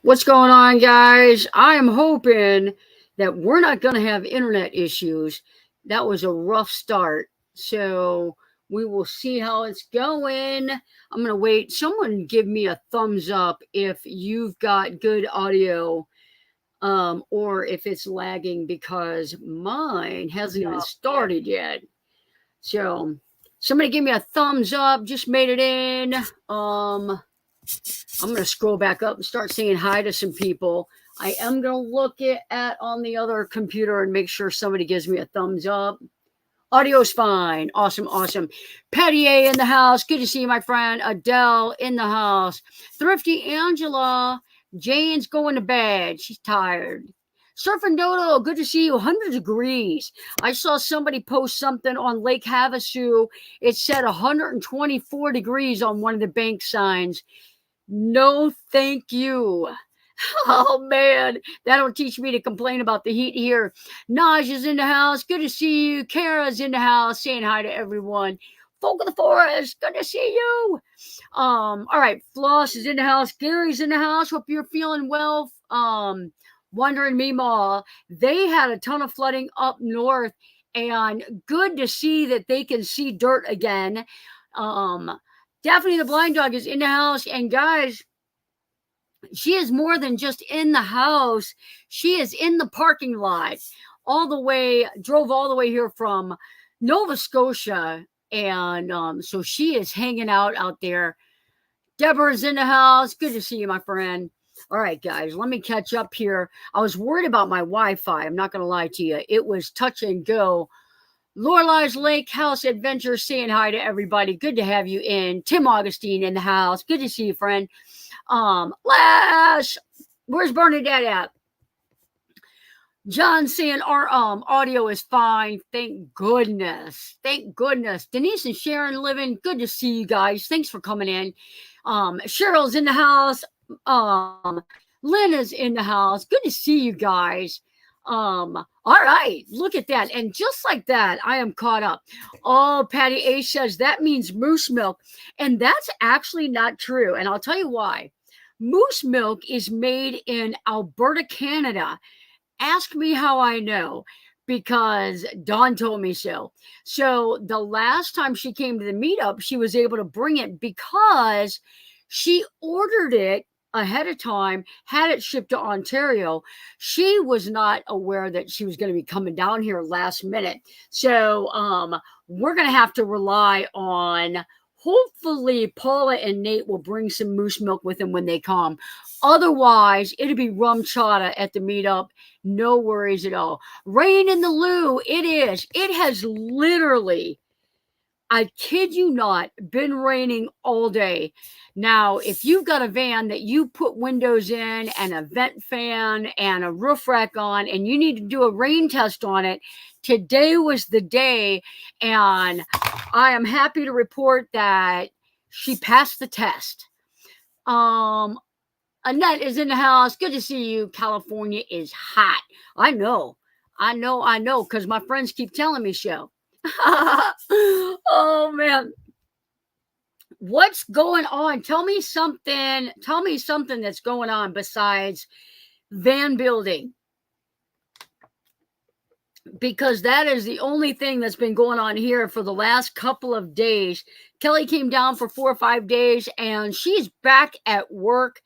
What's going on, guys? I am hoping that we're not going to have internet issues. That was a rough start. So we will see how it's going. I'm going to wait. Someone give me a thumbs up if you've got good audio or if it's lagging because mine hasn't even started yet. So somebody give me a thumbs up. Just made it in. I'm going to scroll back up and start saying hi to some people. I am going to look at on the other computer and make sure somebody gives me a thumbs up. Audio's fine. Awesome, awesome. Patty A in the house. Good to see you, my friend. Adele in the house. Thrifty Angela. Jane's going to bed. She's tired. Surfing Dodo, good to see you. 100 degrees. I saw somebody post something on Lake Havasu. It said 124 degrees on one of the bank signs. No, thank you. Oh, man. That'll teach me to complain about the heat here. Naj is in the house. Good to see you. Kara's in the house saying hi to everyone. Folk of the Forest, good to see you. All right. Floss is in the house. Gary's in the house. Hope you're feeling well. Wondering Meemaw. They had a ton of flooding up north, and good to see that they can see dirt again. Daphne the Blind Dog is in the house. And guys, she is more than just in the house. She is in the parking lot drove all the way here from Nova Scotia. And so she is hanging out there. Deborah's in the house. Good to see you, my friend. All right, guys, let me catch up here. I was worried about my Wi-Fi. I'm not going to lie to you. It was touch and go. Lorelei's Lake House Adventure saying hi to everybody. Good to have you in. Tim Augustine in the house. Good to see you, friend. Lash, where's Bernadette at? John saying our audio is fine. Thank goodness. Thank goodness. Denise and Sharon living. Good to see you guys. Thanks for coming in. Cheryl's in the house. Lynn is in the house. Good to see you guys. All right, look at that. And just like that, I am caught up. Oh, Patty A says that means moose milk. And that's actually not true. And I'll tell you why. Moose milk is made in Alberta, Canada. Ask me how I know, because Dawn told me so. So the last time she came to the meetup, she was able to bring it because she ordered it ahead of time, had it shipped to Ontario. She was not aware that she was going to be coming down here last minute. So we're going to have to rely on, hopefully Paula and Nate will bring some moose milk with them when they come. Otherwise, it'll be rum chata at the meetup. No worries at all. Rain in the Lou. It is. It has literally, I kid you not, been raining all day. Now, if you've got a van that you put windows in and a vent fan and a roof rack on and you need to do a rain test on it, today was the day. And I am happy to report that she passed the test. Annette is in the house. Good to see you. California is hot. I know, because my friends keep telling me so. Oh, man. What's going on? Tell me something that's going on besides van building. Because that is the only thing that's been going on here for the last couple of days. Kelly came down for 4 or 5 days and she's back at work.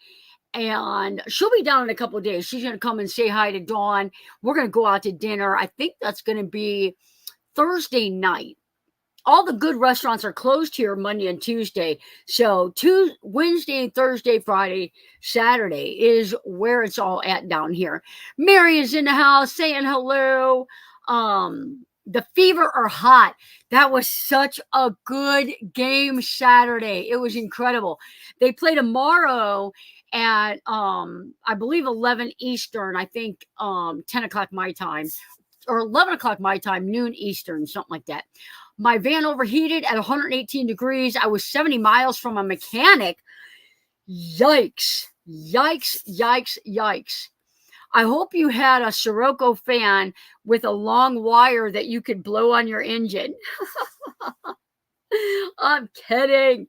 And she'll be down in a couple of days. She's going to come and say hi to Dawn. We're going to go out to dinner. I think that's going to be Thursday night. All the good restaurants are closed here Monday and Tuesday. So Wednesday, Thursday, Friday, Saturday is where it's all at down here. Mary is in the house saying hello. The Fever are hot. That was such a good game Saturday. It was incredible. They play tomorrow at I believe 11 Eastern. I think 10 o'clock my time. or 11 o'clock my time, noon Eastern, something like that. My van overheated at 118 degrees. I was 70 miles from a mechanic. Yikes, yikes, yikes, yikes. I hope you had a Sirocco fan with a long wire that you could blow on your engine. I'm kidding.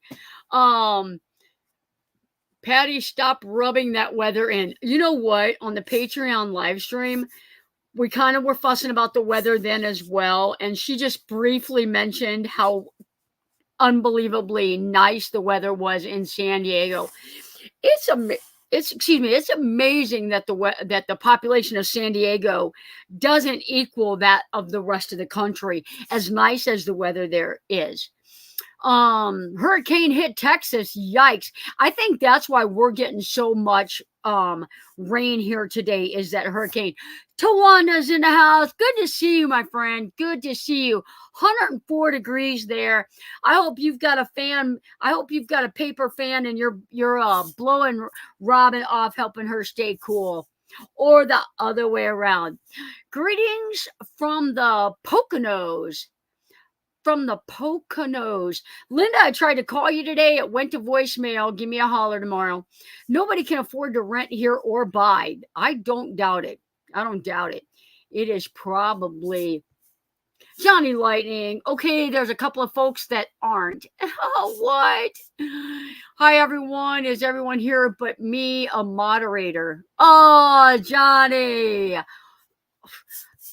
Patty, stop rubbing that weather in. You know what? On the Patreon live stream, we kind of were fussing about the weather then as well. And she just briefly mentioned how unbelievably nice the weather was in San Diego. It's amazing that the population of San Diego doesn't equal that of the rest of the country, as nice as the weather there is. Hurricane hit Texas. Yikes. I think that's why we're getting so much rain here today, is that hurricane. Tawana's in the house. Good to see you, my friend. Good to see you. 104 degrees there. I hope you've got a fan. I hope you've got a paper fan and you're blowing Robin off, helping her stay cool, or the other way around. Greetings from the Poconos. Linda, I tried to call you today. It went to voicemail. Give me a holler tomorrow. Nobody can afford to rent here or buy. I don't doubt it. It is probably Johnny Lightning. Okay, there's a couple of folks that aren't. Oh, what? Hi, everyone. Is everyone here but me, a moderator? Oh, Johnny.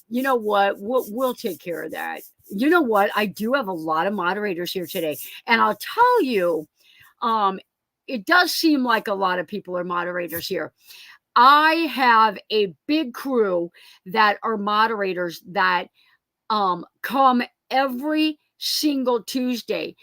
You know what? We'll take care of that. You know what? I do have a lot of moderators here today. And I'll tell you, it does seem like a lot of people are moderators here. I have a big crew that are moderators that come every single Tuesday.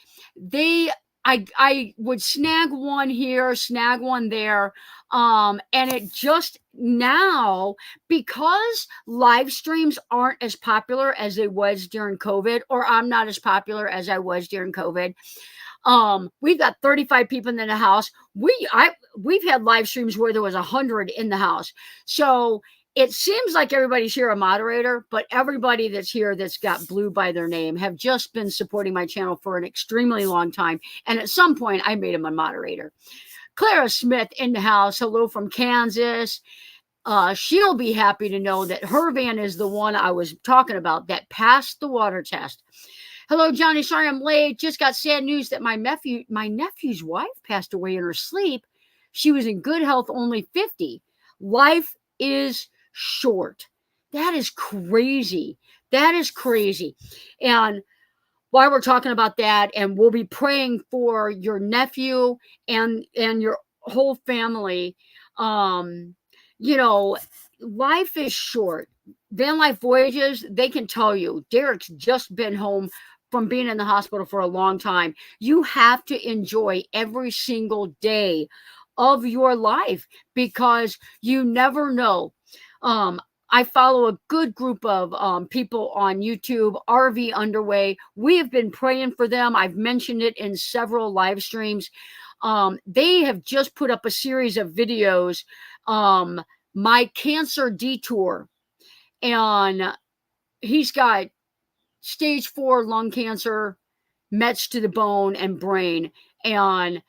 I would snag one here, snag one there. And it just now, because live streams aren't as popular as they was during COVID, or I'm not as popular as I was during COVID. We've got 35 people in the house. We've had live streams where there was 100 in the house. So it seems like everybody's here a moderator, but everybody that's here that's got blue by their name have just been supporting my channel for an extremely long time. And at some point, I made them a moderator. Clara Smith in the house. Hello from Kansas. She'll be happy to know that her van is the one I was talking about that passed the water test. Hello, Johnny. Sorry I'm late. Just got sad news that my nephew's wife passed away in her sleep. She was in good health, only 50. Life is short. That is crazy. And while we're talking about that, and we'll be praying for your nephew and your whole family, life is short. Van Life Voyages, they can tell you, Derek's just been home from being in the hospital for a long time. You have to enjoy every single day of your life, because you never know. I follow a good group of people on YouTube, RV Underway. We have been praying for them. I've mentioned it in several live streams. They have just put up a series of videos, My Cancer Detour. And he's got stage 4 lung cancer, mets to the bone and brain. And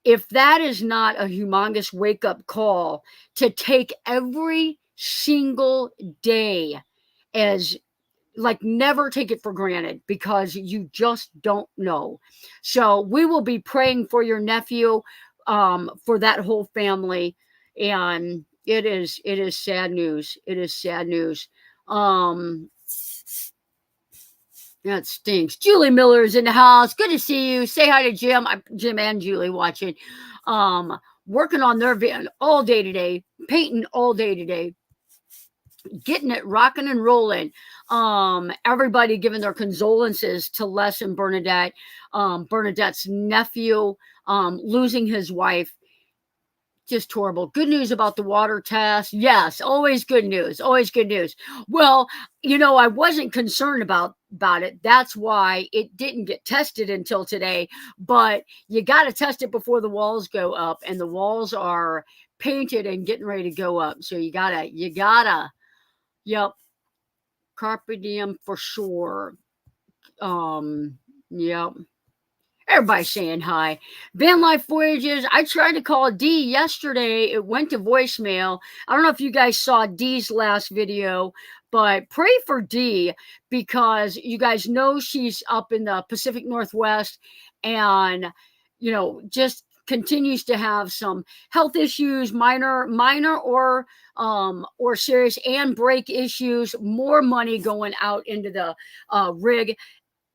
if that is not a humongous wake-up call to take every single day as, like, never take it for granted, because you just don't know. So we will be praying for your nephew, for that whole family. And it is sad news. It is sad news. That stinks. Julie Miller is in the house. Good to see you. Say hi to Jim. Jim and Julie watching. Working on their van all day today. Painting all day today. Getting it rocking and rolling. Everybody giving their condolences to Les and Bernadette. Bernadette's nephew losing his wife. Just horrible. Good news about the water test. Yes, always good news. Always good news. Well, I wasn't concerned about it. That's why it didn't get tested until today. But you got to test it before the walls go up, and the walls are painted and getting ready to go up. So you gotta. Yep. Carpe diem for sure. Yep. Everybody's saying hi. Van Life Voyages. I tried to call Dee yesterday. It went to voicemail. I don't know if you guys saw Dee's last video, but pray for Dee because you guys know she's up in the Pacific Northwest and, just continues to have some health issues, minor or serious, and brake issues, more money going out into the rig.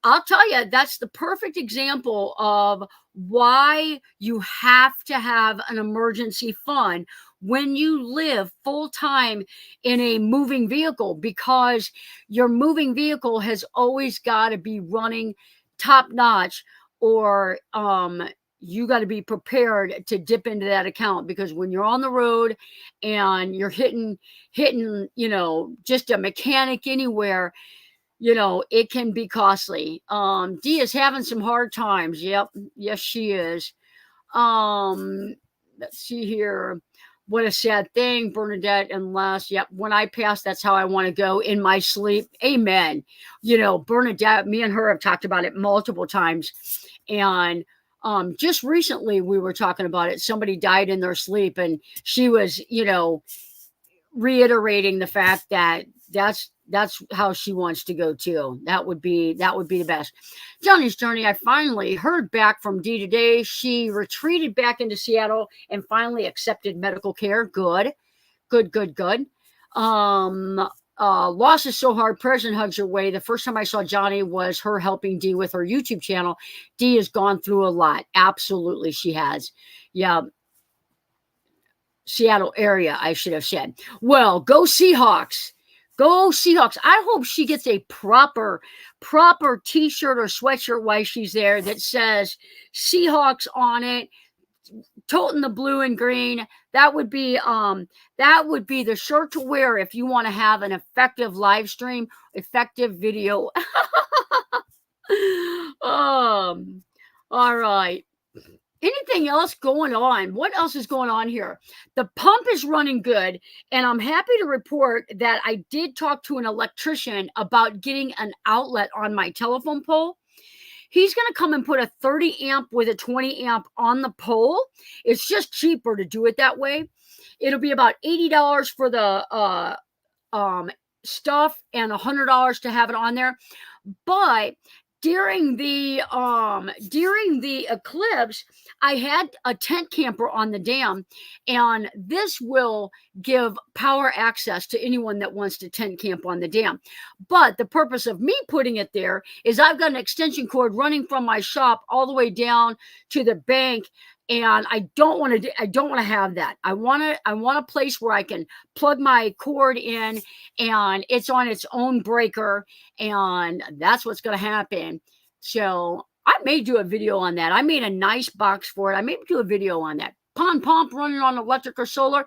I'll tell you, that's the perfect example of why you have to have an emergency fund when you live full time in a moving vehicle, because your moving vehicle has always got to be running top notch, or you got to be prepared to dip into that account, because when you're on the road and you're hitting, just a mechanic anywhere, it can be costly. Dee is having some hard times. Yep. Yes, she is. Let's see here. What a sad thing, Bernadette and Les. Yep. When I pass, that's how I want to go, in my sleep. Amen. Bernadette, me and her have talked about it multiple times. And just recently we were talking about it. Somebody died in their sleep, and she was, reiterating the fact that that's how she wants to go too. That would be the best. Johnny's Journey. I finally heard back from Dee today. She retreated back into Seattle and finally accepted medical care. Good. Loss is so hard. Prayers and hugs your way. The first time I saw Johnny was her helping Dee with her YouTube channel. Dee has gone through a lot. Absolutely, she has. Yeah. Seattle area, I should have said. Well, go Seahawks. Go Seahawks. I hope she gets a proper t-shirt or sweatshirt while she's there that says Seahawks on it, toting the blue and green. That would be the shirt to wear if you want to have an effective live stream, effective video. All right. Anything else going on? What else is going on here? The pump is running good, and I'm happy to report that I did talk to an electrician about getting an outlet on my telephone pole. He's going to come and put a 30 amp with a 20 amp on the pole. It's just cheaper to do it that way. It'll be about $80 for the stuff and $100 to have it on there. But during the eclipse, I had a tent camper on the dam, and this will give power access to anyone that wants to tent camp on the dam. But the purpose of me putting it there is I've got an extension cord running from my shop all the way down to the bank, and I don't want to have that. I want a place where I can plug my cord in, and it's on its own breaker, and that's what's going to happen. So I may do a video on that. I made a nice box for it. I may do a video on that. Pump running on electric or solar.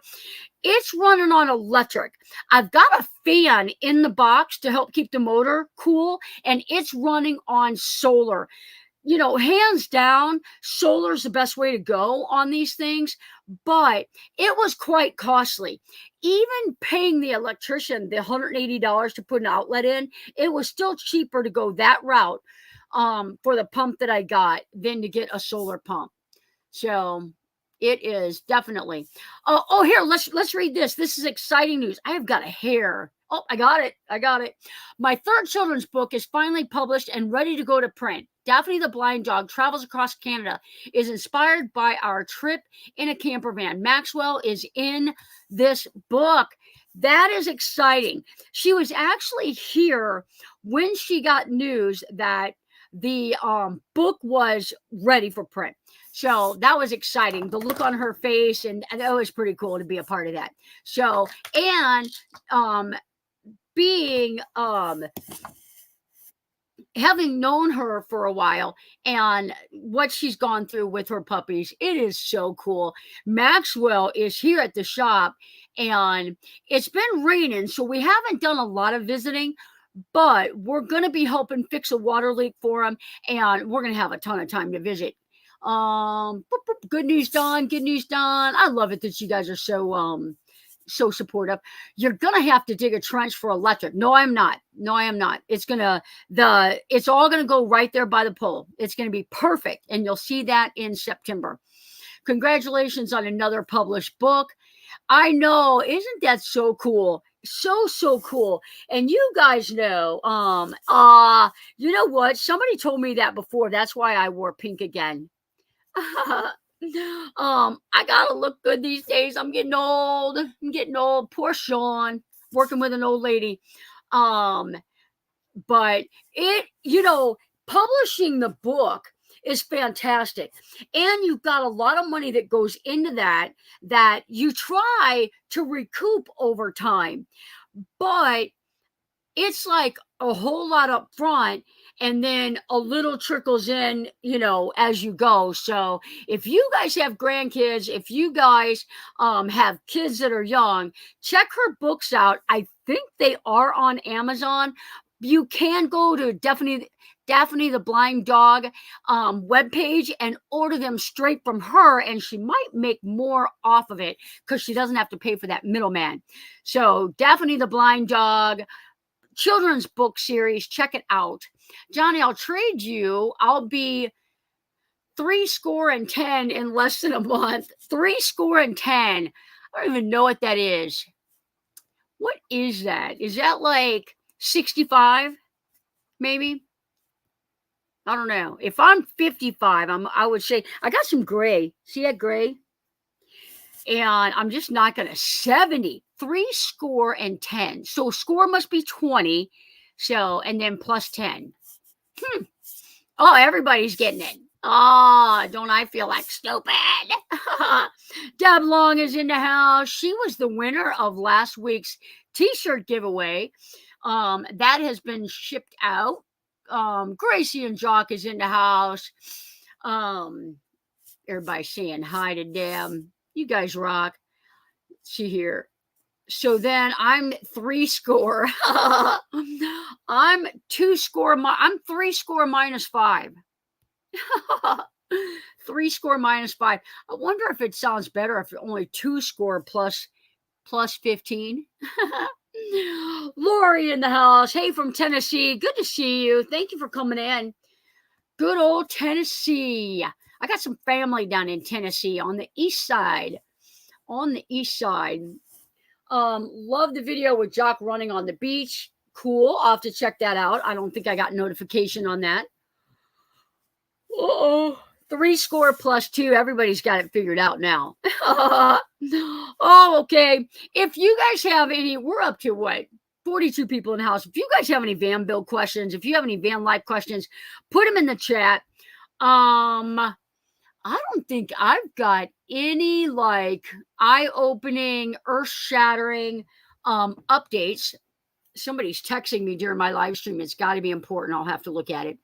It's running on electric. I've got a fan in the box to help keep the motor cool, and it's running on solar. Hands down, solar's the best way to go on these things, but it was quite costly. Even paying the electrician the $180 to put an outlet in, it was still cheaper to go that route for the pump that I got than to get a solar pump. So it is definitely. Here, let's read this. This is exciting news. I have got a hair. Oh, I got it. My third children's book is finally published and ready to go to print. Daphne the Blind Dog Travels Across Canada is inspired by our trip in a camper van. Maxwell is in this book. That is exciting. She was actually here when she got news that the book was ready for print. So that was exciting. The look on her face, and that was pretty cool to be a part of that. So, and being having known her for a while and what she's gone through with her puppies, it is so cool. Maxwell is here at the shop, and it's been raining, so we haven't done a lot of visiting, but we're going to be helping fix a water leak for him, and we're going to have a ton of time to visit. Good news, Dawn. I love it that you guys are so so supportive. You're gonna have to dig a trench for electric. No, I'm not. No, I am not. It's all gonna go right there by the pole. It's gonna be perfect, and you'll see that in September. Congratulations on another published book. I know, isn't that so cool? So cool. And you guys know, you know what? Somebody told me that before. That's why I wore pink again. I gotta look good these days. I'm getting old. Poor Sean, working with an old lady. But publishing the book is fantastic. And you've got a lot of money that goes into that you try to recoup over time. But it's like a whole lot up front, and then a little trickles in, as you go. So if you guys have grandkids, if you guys have kids that are young, check her books out. I think they are on Amazon. You can go to Daphne the Blind Dog webpage and order them straight from her, and she might make more off of it because she doesn't have to pay for that middleman. So Daphne the Blind Dog children's book series, check it out. Johnny, I'll trade you. I'll be 70 in less than a month. 70. I don't even know what that is. What is that? Is that like 65? Maybe? I don't know. If I'm 55, I would say I got some gray. See that gray? And I'm just not going to 70. 70. So score must be 20. So, and then plus 10. Oh, everybody's getting it. Oh, don't I feel like stupid? Deb Long is in the house. She was the winner of last week's t-shirt giveaway. That has been shipped out. Gracie and Jock is in the house. Everybody's saying hi to Deb. You guys rock. Let's see here. So then I'm 70. I'm 2 I'm 3 minus 5. 3 minus 5. I wonder if it sounds better if only 2 plus 15. Lori in the house. Hey, from Tennessee. Good to see you. Thank you for coming in. Good old Tennessee. I got some family down in Tennessee on the east side. Love the video with Jock running on the beach. Cool. I'll have to check that out. I don't think I got notification on that. 3 plus 2. Everybody's got it figured out now. Okay. If you guys have any, we're up to what? 42 people in the house. If you guys have any van build questions, if you have any van life questions, put them in the chat. I don't think I've got any eye-opening, earth-shattering updates. Somebody's texting me during my live stream. It's got to be important. I'll have to look at it.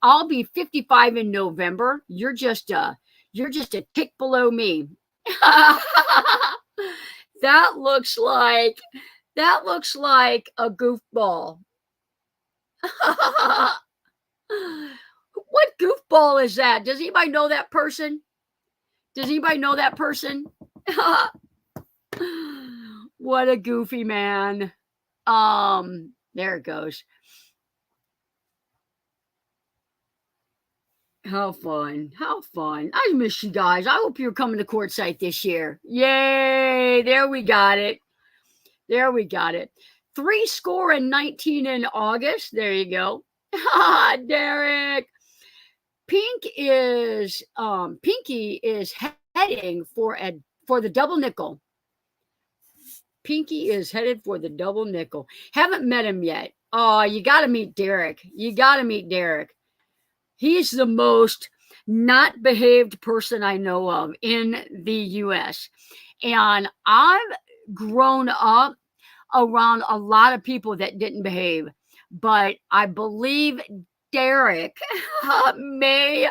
I'll be 55 in November. You're just a tick below me. That looks like a goofball. What goofball is that? Does anybody know that person? What a goofy man. There it goes. How fun. I miss you guys. I hope you're coming to Quartzsite this year. Yay. There we got it. 319 in August. There you go. Derek. Pinky is heading for the double nickel. Pinky is headed for the double nickel. Haven't met him yet. Oh, you got to meet Derek. He's the most not behaved person I know of in the U.S. And I've grown up around a lot of people that didn't behave. But I believe Derek may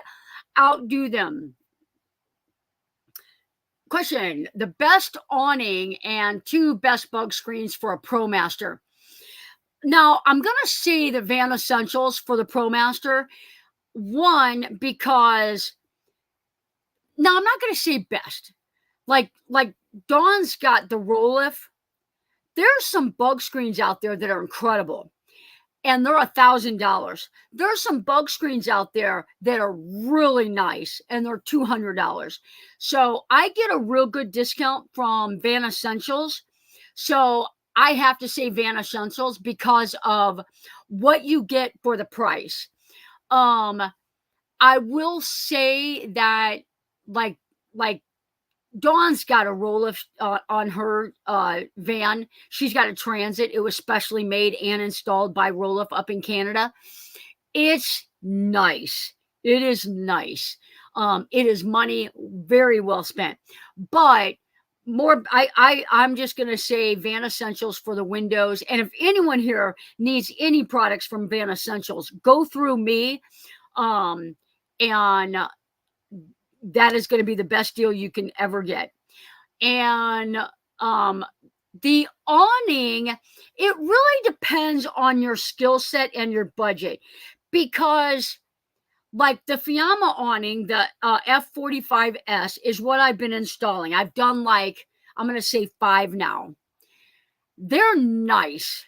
outdo them. Question: the best awning and 2 best bug screens for a ProMaster. Now, I'm going to say the Van Essentials for the ProMaster. One, because now I'm not going to say best. Like Dawn's got the Roliff There's some bug screens out there that are incredible, and they're $1,000. There's some bug screens out there that are really nice, and they're $200. So I get a real good discount from Van Essentials. So I have to say Van Essentials because of what you get for the price. I will say that like Dawn's got a roll-lift on her van. She's got a Transit. It was specially made and installed by Roll-Lift up in Canada. It's nice. It is nice. It is money very well spent. But I'm just going to say Van Essentials for the windows. And if anyone here needs any products from Van Essentials, go through me. And that is going to be the best deal you can ever get. And the awning, it really depends on your skill set and your budget, because like the Fiamma awning, the F45S is what I've been installing. I've done like, I'm going to say 5 now. They're nice,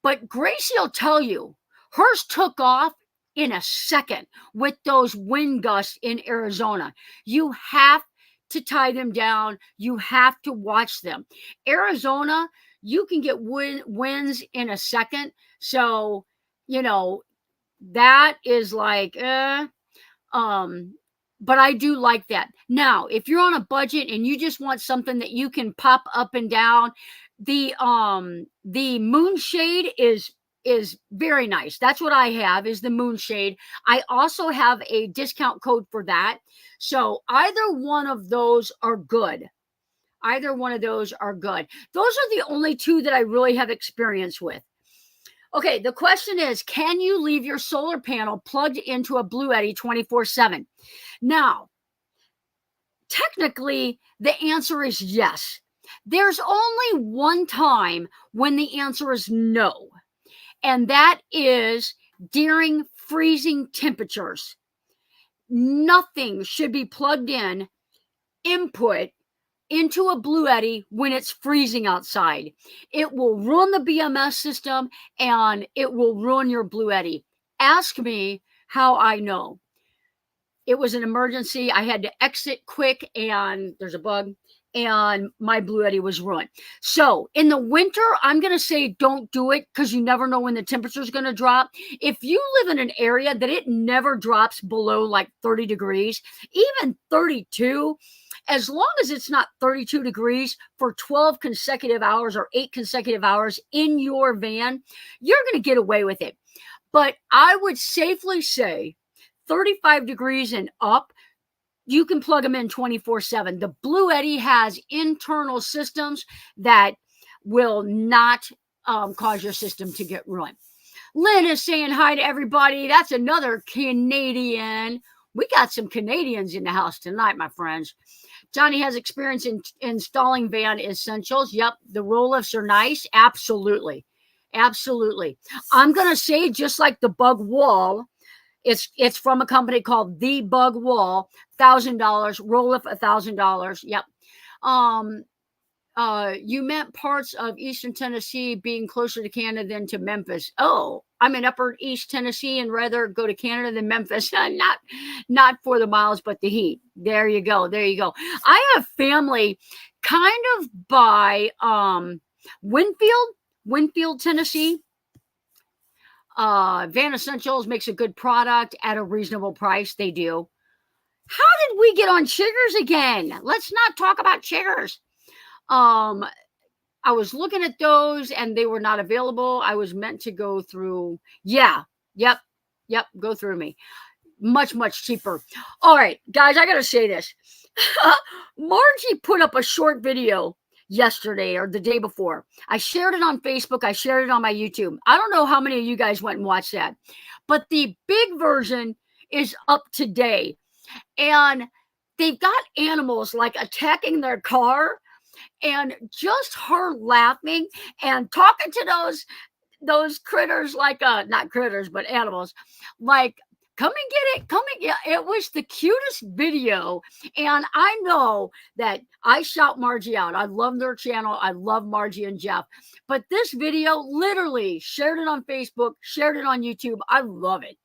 but Gracie will tell you, hers took off in a second with those wind gusts in Arizona. You have to tie them down. You have to watch them. Arizona, you can get winds in a second. So, you know, that is like, but I do like that. Now, if you're on a budget and you just want something that you can pop up and down, the Moonshade is very nice. That's what I have, is the Moonshade. I also have a discount code for that. So either one of those are good. Either one of those are good. Those are the only two that I really have experience with. Okay, the question is, can you leave your solar panel plugged into a Bluetti 24/7? Now, technically, the answer is yes. There's only one time when the answer is no, and that is during freezing temperatures. Nothing should be plugged in, input into a Bluetti when it's freezing outside. It will ruin the BMS system and it will ruin your Bluetti. Ask me how I know. It was an emergency. I had to exit quick and there's a bug and my Bluetti was ruined. So in the winter, I'm going to say don't do it because you never know when the temperature is going to drop. If you live in an area that it never drops below like 30 degrees, even 32, as long as it's not 32 degrees for 12 consecutive hours or 8 consecutive hours in your van, you're going to get away with it. But I would safely say 35 degrees and up, you can plug them in 24/7. The Bluetti has internal systems that will not cause your system to get ruined. Lynn is saying hi to everybody. That's another Canadian. We got some Canadians in the house tonight, my friends. Johnny has experience in installing Van Essentials. Yep, the roll-lifts are nice. Absolutely. Absolutely. I'm going to say, just like the bug wall, it's from a company called The Bug Wall, $1,000, roll-lift $1,000. Yep. You meant parts of Eastern Tennessee being closer to Canada than to Memphis. Oh, I'm in Upper East Tennessee and rather go to Canada than Memphis. Not for the miles, but the heat. There you go. There you go. I have family kind of by Winfield, Tennessee. Van Essentials makes a good product at a reasonable price. They do. How did we get on chiggers again? Let's not talk about chiggers. I was looking at those and they were not available. I was meant to go through. Yeah. Yep. Go through me. Much, much cheaper. All right, guys, I got to say this. Margie put up a short video yesterday or the day before. I shared it on Facebook. I shared it on my YouTube. I don't know how many of you guys went and watched that, but the big version is up today. And they've got animals like attacking their car, and just her laughing and talking to those critters, like not critters, but animals, like, come and get it, come Yeah, it was the cutest video. And I know that I shout Margie out. I love their channel. I love Margie and Jeff. But this video, literally shared it on Facebook, shared it on YouTube. I love it.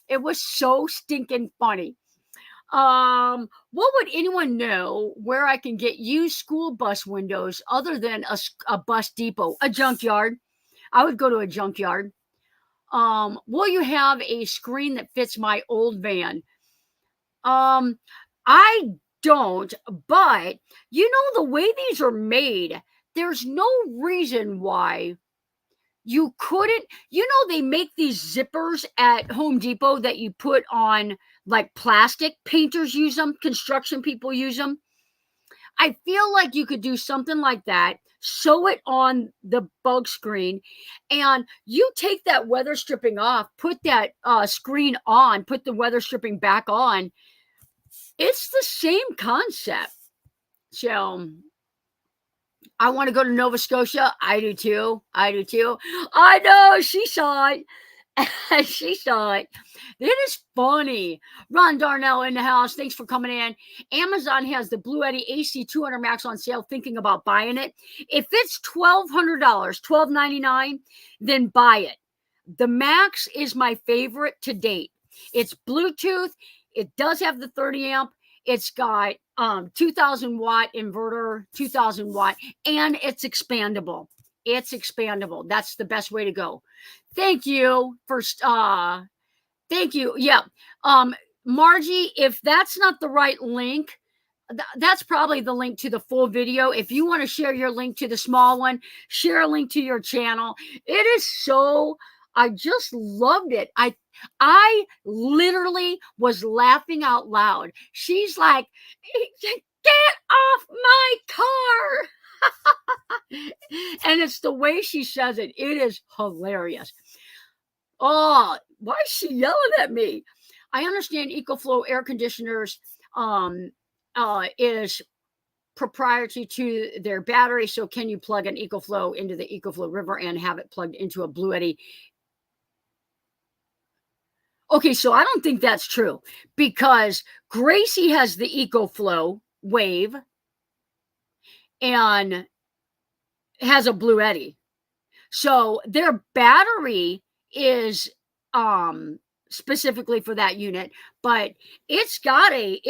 It was so stinking funny. What would anyone know where I can get used school bus windows other than a bus depot, a junkyard? I would go to a junkyard. Will you have a screen that fits my old van? I don't, but you know, the way these are made, there's no reason why you couldn't. You know, they make these zippers at Home Depot that you put on like plastic. Painters use them, construction people use them. I feel like you could do something like that, sew it on the bug screen, and you take that weather stripping off, put that screen on, put the weather stripping back on. It's the same concept. So I want to go to Nova Scotia. I do too. I do too. I know, she saw it. She saw it. It is funny. Ron Darnell in the house. Thanks for coming in. Amazon has the Blue Eddy AC 200 Max on sale. Thinking about buying it. If it's $1,200, $1,299, then buy it. The Max is my favorite to date. It's Bluetooth. It does have the 30 amp. It's got 2,000 watt inverter, 2,000 watt, and it's expandable. It's expandable. That's the best way to go. Thank you for thank you. Yeah. Margie, if that's not the right link, that's probably the link to the full video. If you want to share your link to the small one, share a link to your channel. It is so, I just loved it. I literally was laughing out loud. She's like, get off my car. And it's the way she says it. It is hilarious. Oh, why is she yelling at me? I understand Ecoflow air conditioners is proprietary to their battery. So can you plug an Ecoflow into the Ecoflow River and have it plugged into a Blue Eddy? Okay, so I don't think that's true because Gracie has the Ecoflow Wave and has a Blue Eddy. So their battery is specifically for that unit, but it's got a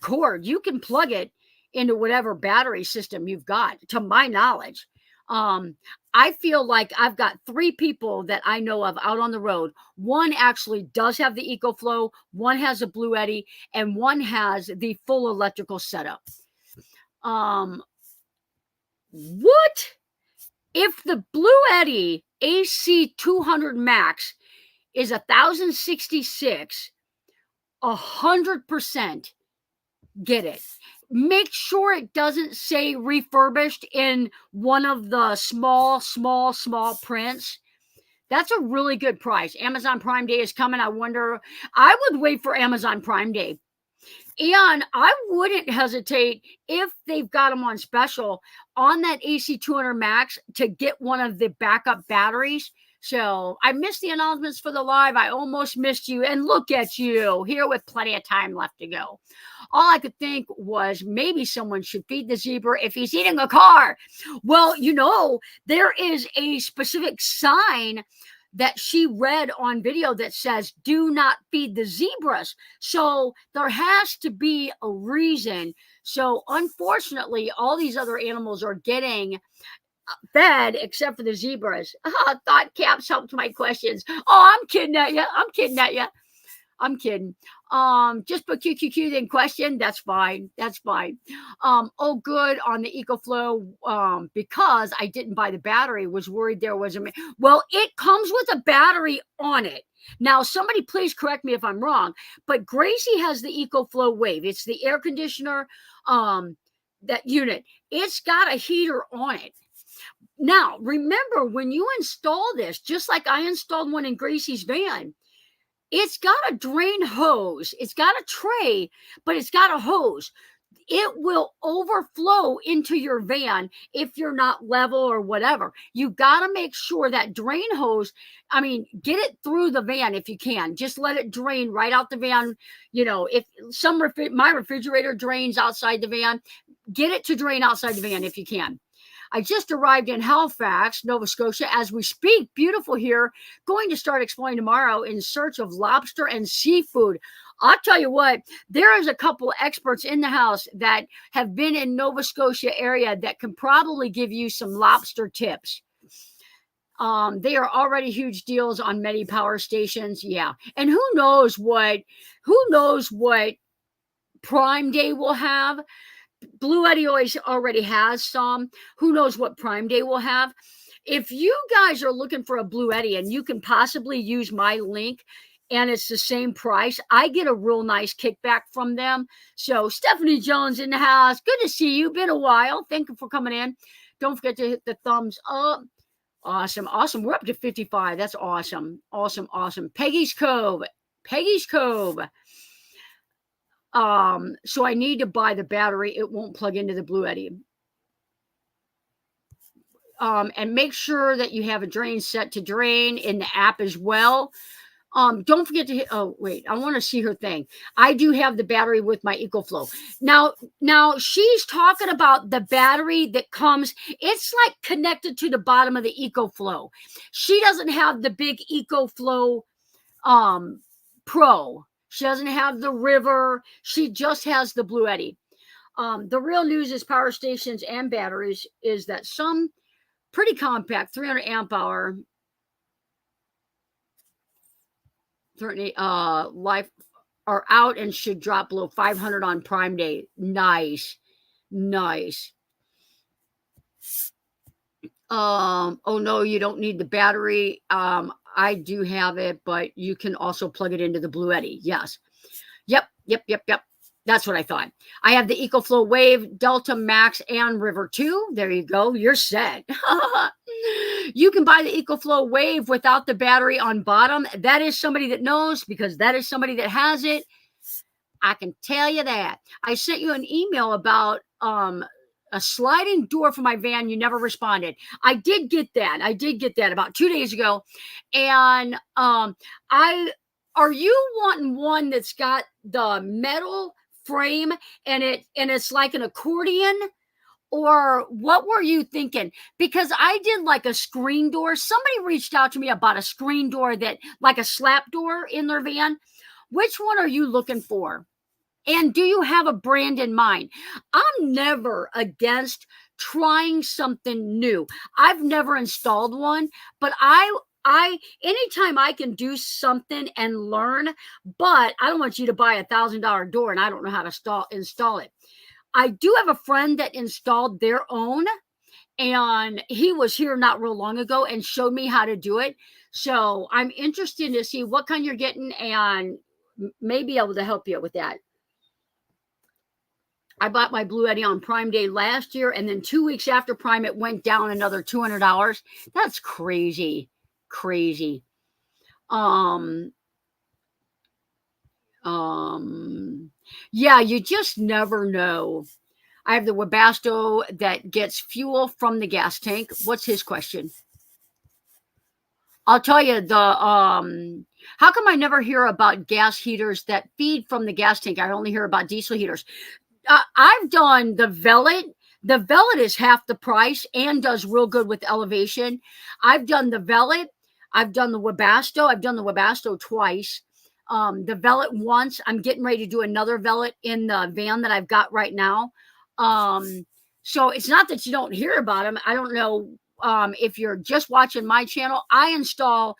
cord. You can plug it into whatever battery system you've got, to my knowledge. I feel like I've got 3 people that I know of out on the road. One actually does have the Ecoflow, one has a Blue Eddy, and one has the full electrical setup. What if the Blue Eddy AC 200 Max is 1,066? 100% get it. Make sure it doesn't say refurbished in one of the small prints. That's a really good price. Amazon Prime Day is coming. I would wait for Amazon Prime Day. And I wouldn't hesitate if they've got them on special on that AC 200 Max to get one of the backup batteries. So I missed the announcements for the live. I almost missed you. And look at you here with plenty of time left to go. All I could think was maybe someone should feed the zebra if he's eating a car. Well, you know, there is a specific sign that she read on video that says, do not feed the zebras. So there has to be a reason. So unfortunately, all these other animals are getting fed except for the zebras. Thought caps helped my questions. Oh, I'm kidding at you. I'm kidding. Just put QQQ then question. That's fine. Oh, good on the Ecoflow. Because I didn't buy the battery, was worried there was well, it comes with a battery on it. Now, somebody please correct me if I'm wrong, but Gracie has the Ecoflow Wave. It's the air conditioner, that unit. It's got a heater on it. Now, remember when you install this, just like I installed one in Gracie's van, it's got a drain hose. It's got a tray, but it's got a hose. it will overflow into your van if you're not level or whatever. You got to make sure that drain hose, I mean, get it through the van if you can. Just let it drain right out the van. You know, if my refrigerator drains outside the van, get it to drain outside the van if you can. I just arrived in Halifax, Nova Scotia, as we speak. Beautiful here. Going to start exploring tomorrow in search of lobster and seafood. I'll tell you what, there is a couple experts in the house that have been in Nova Scotia area that can probably give you some lobster tips. They are already huge deals on many power stations. Yeah. And who knows what Prime Day will have. Blue Eddy already has some. Who knows what Prime Day will have? If you guys are looking for a Blue Eddy and you can possibly use my link and it's the same price, I get a real nice kickback from them. So Stephanie Jones in the house. Good to see you. Been a while. Thank you for coming in. Don't forget to hit the thumbs up. Awesome. Awesome. We're up to 55. That's awesome. Awesome. Awesome. Peggy's Cove. Peggy's Cove. So I need to buy the battery. It won't plug into the Blue Eddy. And make sure that you have a drain set to drain in the app as well. Don't forget to hit, oh, wait, I want to see her thing. I do have the battery with my Ecoflow. Now she's talking about the battery that comes, it's like connected to the bottom of the Ecoflow. She doesn't have the big Ecoflow, Pro. She doesn't have the River. She just has the Blue Eddy. The real news is power stations and batteries is that some pretty compact 300 amp hour life are out and should drop below 500 on Prime Day. Nice. Oh no, you don't need the battery. I do have it, but you can also plug it into the Blue Eddy. Yes. Yep. That's what I thought. I have the Ecoflow Wave, Delta Max, and River 2. There you go. You're set. You can buy the Ecoflow Wave without the battery on bottom. That is somebody that knows because that is somebody that has it. I can tell you that. I sent you an email about a sliding door for my van. You never responded. I did get that about 2 days ago. And are you wanting one that's got the metal frame and it's like an accordion? Or what were you thinking? Because I did like a screen door. Somebody reached out to me about a screen door that like a slap door in their van. Which one are you looking for? And do you have a brand in mind? I'm never against trying something new. I've never installed one, but I anytime I can do something and learn, but I don't want you to buy $1,000 door and I don't know how to install it. I do have a friend that installed their own, and he was here not real long ago and showed me how to do it. So I'm interested to see what kind you're getting and may be able to help you with that. I bought my Blue Eddy on Prime Day last year, and then 2 weeks after Prime, it went down another $200. That's crazy. Yeah, you just never know. I have the Webasto that gets fuel from the gas tank. What's his question? I'll tell you how come I never hear about gas heaters that feed from the gas tank? I only hear about diesel heaters. I've done the Velvet. The Velvet is half the price and does real good with elevation. I've done the Velvet. I've done the Webasto. I've done the Webasto twice. The Velvet once. I'm getting ready to do another Velvet in the van that I've got right now. So it's not that you don't hear about them. I don't know if you're just watching my channel. I've installed,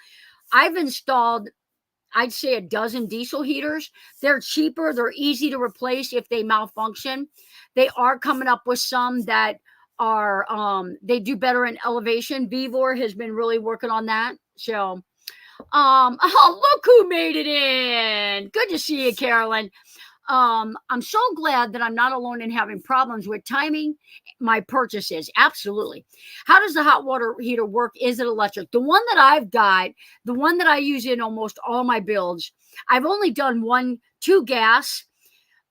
I'd say a dozen diesel heaters. They're cheaper. They're easy to replace if they malfunction. They are coming up with some that are, they do better in elevation. Vivor has been really working on that. So, oh, look who made it in. Good to see you, Carolyn. I'm so glad that I'm not alone in having problems with timing my purchases. Absolutely. How does the hot water heater work? Is it electric? The one that I've got, the one that I use in almost all my builds, I've only done 2 gas.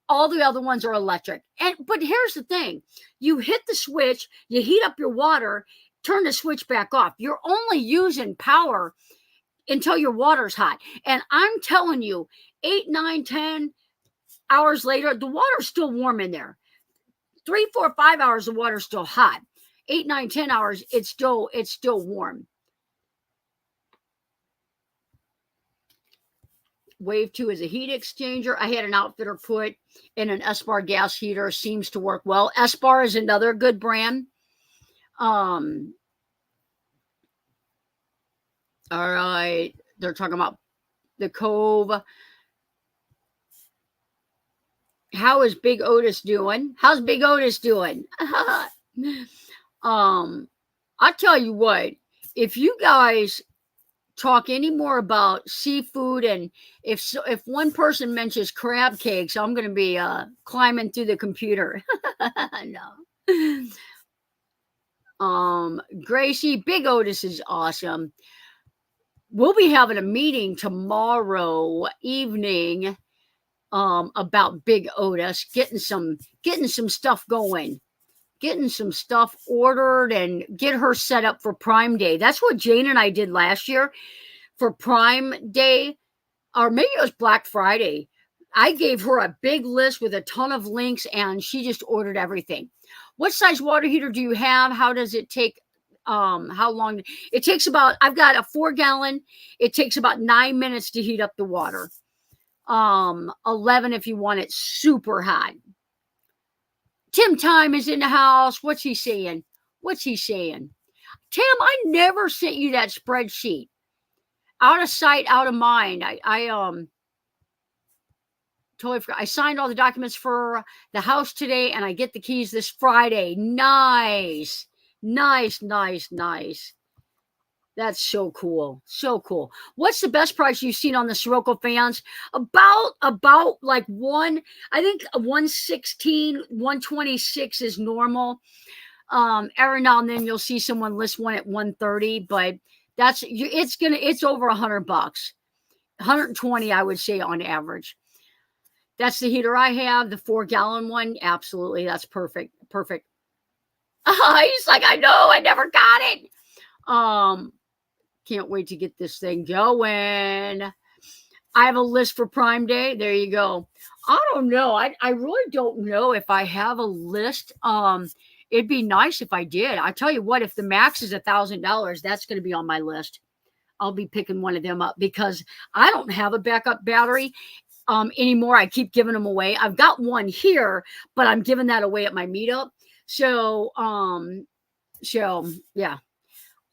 All the other ones are electric. But here's the thing. You hit the switch, you heat up your water, turn the switch back off. You're only using power until your water's hot. And I'm telling you, 8, 9, 10 hours later, the water's still warm in there. 3, 4, 5 hours, the water's still hot. 8, 9, 10 hours, it's still warm. Wave 2 is a heat exchanger. I had an outfitter put in an S-Bar gas heater. Seems to work well. S-Bar is another good brand. All right. They're talking about the Cove. How is Big Otis doing? How's Big Otis doing? I'll tell you what, if you guys talk any more about seafood, and if one person mentions crab cakes, I'm going to be climbing through the computer. No. Gracie, Big Otis is awesome. We'll be having a meeting tomorrow evening about Big Otis, getting some stuff going. Getting some stuff ordered and get her set up for Prime Day. That's what Jane and I did last year for Prime Day, or maybe it was Black Friday. I gave her a big list with a ton of links, and she just ordered everything. What size water heater do you have? How does it take? How long? It takes about, I've got a 4-gallon. It takes about 9 minutes to heat up the water. 11 if you want it super hot. Tim Time is in the house. What's he saying? Tim, I never sent you that spreadsheet. Out of sight, out of mind. I totally forgot. I signed all the documents for the house today, and I get the keys this Friday. Nice. That's so cool. So cool. What's the best price you've seen on the Sirocco fans? About like I think 116, 126 is normal. Every now and then you'll see someone list one at 130, but it's over $100. 120, I would say, on average. That's the heater I have, the 4-gallon one. Absolutely. That's perfect. He's like, I know, I never got it. Can't wait to get this thing going. I have a list for Prime Day. There you go. I don't know. I really don't know if I have a list. It'd be nice if I did. I tell you what, if the max is $1,000, that's going to be on my list. I'll be picking one of them up because I don't have a backup battery anymore. I keep giving them away. I've got one here, but I'm giving that away at my meetup. So yeah.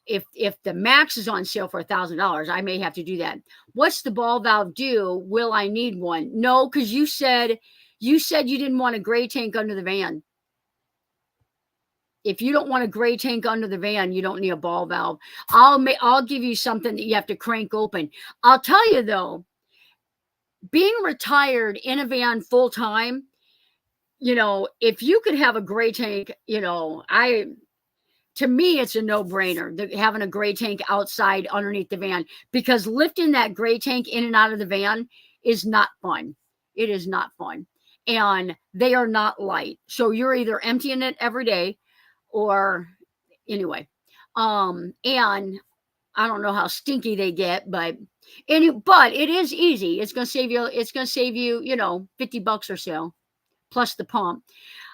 If the max is on sale for $1,000, I may have to do that. What's the ball valve do? Will I need one? No, because you said you didn't want a gray tank under the van. If you don't want a gray tank under the van, you don't need a ball valve. I'll give you something that you have to crank open. I'll tell you though, being retired in a van full time, if you could have a gray tank, to me, it's a no-brainer, having a gray tank outside underneath the van, because lifting that gray tank in and out of the van is not fun. It is not fun. And they are not light. So you're either emptying it every day or anyway. And I don't know how stinky they get, but it is easy. It's going to save you, $50 or so, plus the pump.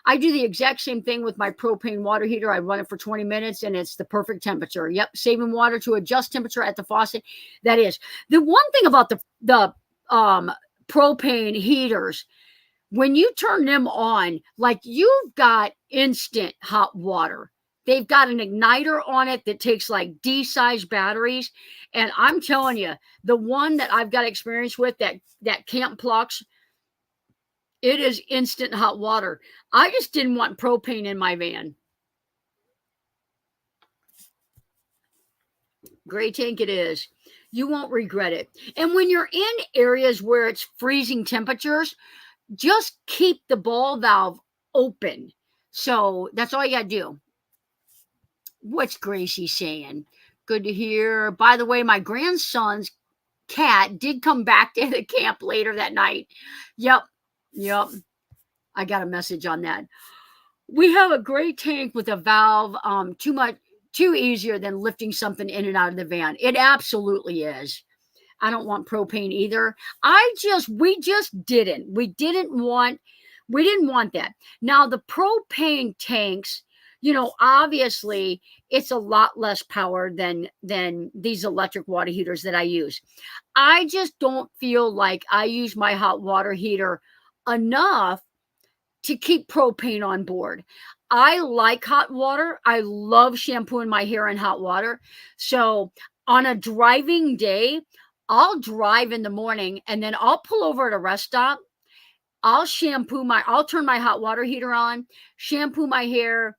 I do the exact same thing with my propane water heater. I run it for 20 minutes and it's the perfect temperature. Yep. Saving water to adjust temperature at the faucet. That is the one thing about the propane heaters. When you turn them on, like you've got instant hot water. They've got an igniter on it that takes like D-size batteries. And I'm telling you, the one that I've got experience with, that Camp Plux, it is instant hot water. I just didn't want propane in my van. Gray tank it is. You won't regret it. And when you're in areas where it's freezing temperatures, just keep the ball valve open. So that's all you got to do. What's Gracie saying? Good to hear. By the way, my grandson's cat did come back to the camp later that night. Yep. I got a message on that. We have a gray tank with a valve, too easier than lifting something in and out of the van. It absolutely is. I don't want propane either. We didn't want that. Now the propane tanks, obviously it's a lot less power than these electric water heaters that I use. I just don't feel like I use my hot water heater enough to keep propane on board. I like hot water. I love shampooing my hair in hot water. So on a driving day, I'll drive in the morning and then I'll pull over at a rest stop. I'll turn my hot water heater on, shampoo my hair,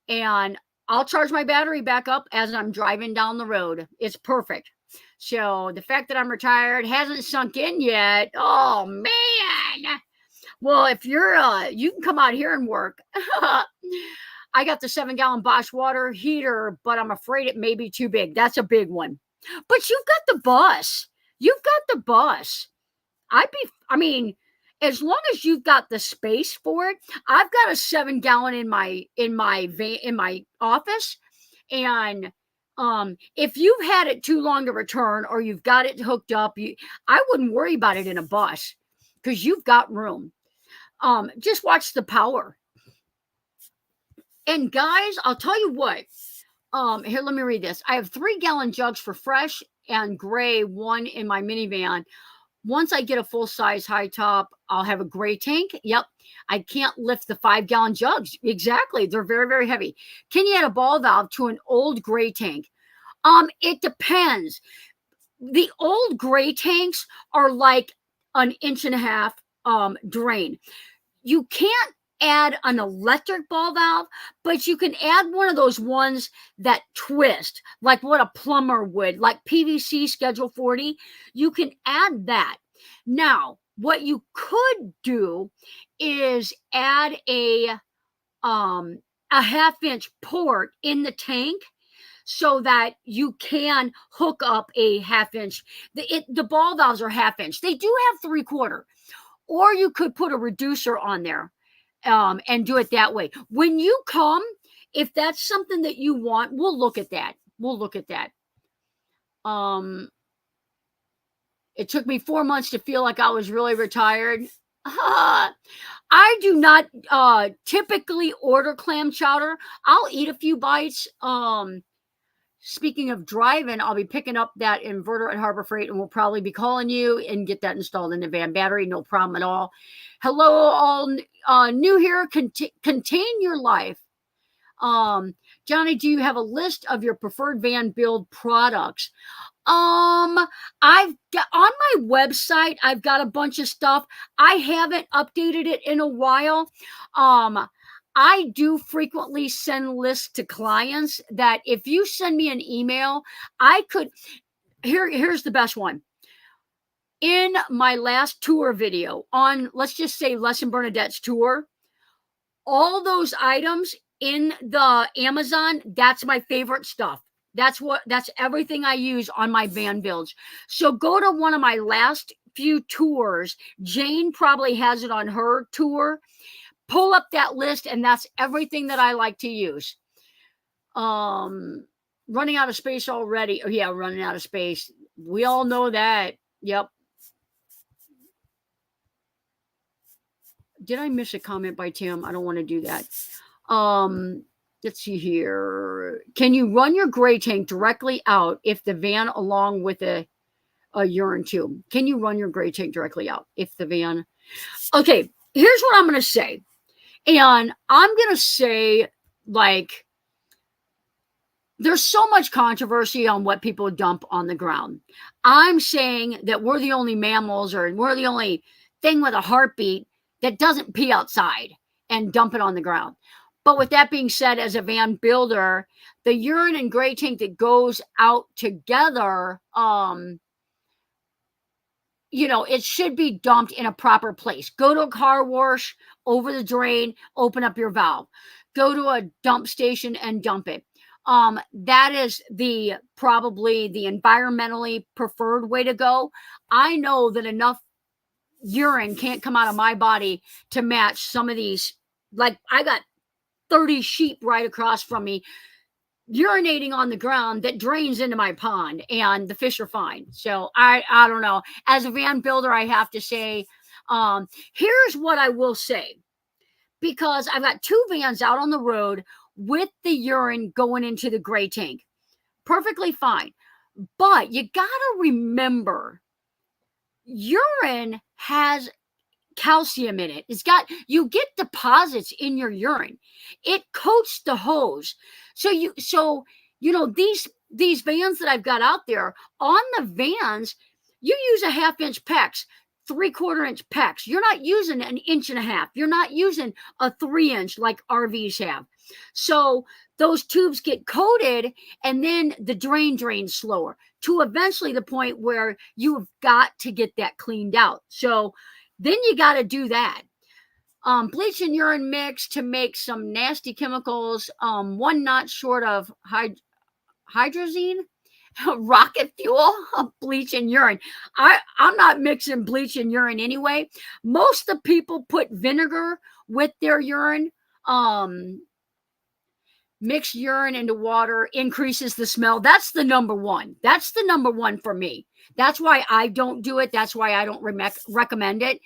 and I'll charge my battery back up as I'm driving down the road. It's perfect. So the fact that I'm retired hasn't sunk in yet. Oh man. Well, if you're, you can come out here and work. I got the 7-gallon Bosch water heater, but I'm afraid it may be too big. That's a big one. But you've got the bus. I mean, as long as you've got the space for it, I've got a 7-gallon in my office, and if you've had it too long to return or you've got it hooked up, I wouldn't worry about it in a bus because you've got room. Just watch the power. And guys, I'll tell you what. Here, let me read this. I have 3-gallon jugs for fresh and gray, one in my minivan. Once I get a full-size high top, I'll have a gray tank. Yep. I can't lift the 5-gallon jugs. Exactly. They're very, very heavy. Can you add a ball valve to an old gray tank? It depends. The old gray tanks are like an 1.5 inch drain. You can't add an electric ball valve, but you can add one of those ones that twist, like what a plumber would, like PVC Schedule 40. You can add that. Now, what you could do is add a 1/2 inch port in the tank so that you can hook up a 1/2 inch. The ball valves are 1/2 inch. They do have 3/4. Or you could put a reducer on there and do it that way. When you come, if that's something that you want, we'll look at that. It took me 4 months to feel like I was really retired. I do not typically order clam chowder. I'll eat a few bites. Speaking of driving, I'll be picking up that inverter at Harbor Freight, and we'll probably be calling you and get that installed in the van battery. No problem at all. Hello, all new here. Contain your life. Johnny, do you have a list of your preferred van build products? I've got on my website, I've got a bunch of stuff. I haven't updated it in a while. I do frequently send lists to clients that if you send me an email, here's the best one. In my last tour video on, let's just say Les and Bernadette's tour, all those items in the Amazon, that's my favorite stuff. That's everything I use on my van builds. So go to one of my last few tours. Jane probably has it on her tour. Pull up that list, and that's everything that I like to use. Running out of space already. Oh, yeah, running out of space. We all know that. Yep. Did I miss a comment by Tim? I don't want to do that. Let's see here. Can you run your gray tank directly out if the van along with a urine tube? Can you run your gray tank directly out if the van? Okay, here's what I'm going to say. And I'm going to say, like, there's so much controversy on what people dump on the ground. I'm saying that we're the only mammals, or we're the only thing with a heartbeat that doesn't pee outside and dump it on the ground. But with that being said, as a van builder, the urine and gray tank that goes out together, it should be dumped in a proper place. Go to a car wash, over the drain, open up your valve. Go to a dump station and dump it. That is probably the environmentally preferred way to go. I know that enough urine can't come out of my body to match some of these. Like, I got 30 sheep right across from me urinating on the ground that drains into my pond, and the fish are fine. So I don't know. As a van builder, I have to say, here's what I will say, because I've got 2 vans out on the road with the urine going into the gray tank. Perfectly fine. But you got to remember, urine has calcium in it. You get deposits in your urine. It coats the hose. So these vans that I've got out there, on the vans, you use a 1/2 inch PEX, 3/4 inch PEX. You're not using an 1.5 inches. You're not using a 3 inch like RVs have. So those tubes get coated, and then the drains slower, to eventually the point where you've got to get that cleaned out. So then you got to do that. Bleach and urine mix to make some nasty chemicals. 1 knot short of hydrazine, rocket fuel, bleach and urine. I'm not mixing bleach and urine anyway. Most of the people put vinegar with their urine. Mix urine into water, increases the smell. That's the number one. That's the number one for me. That's why I don't do it. That's why I don't recommend it.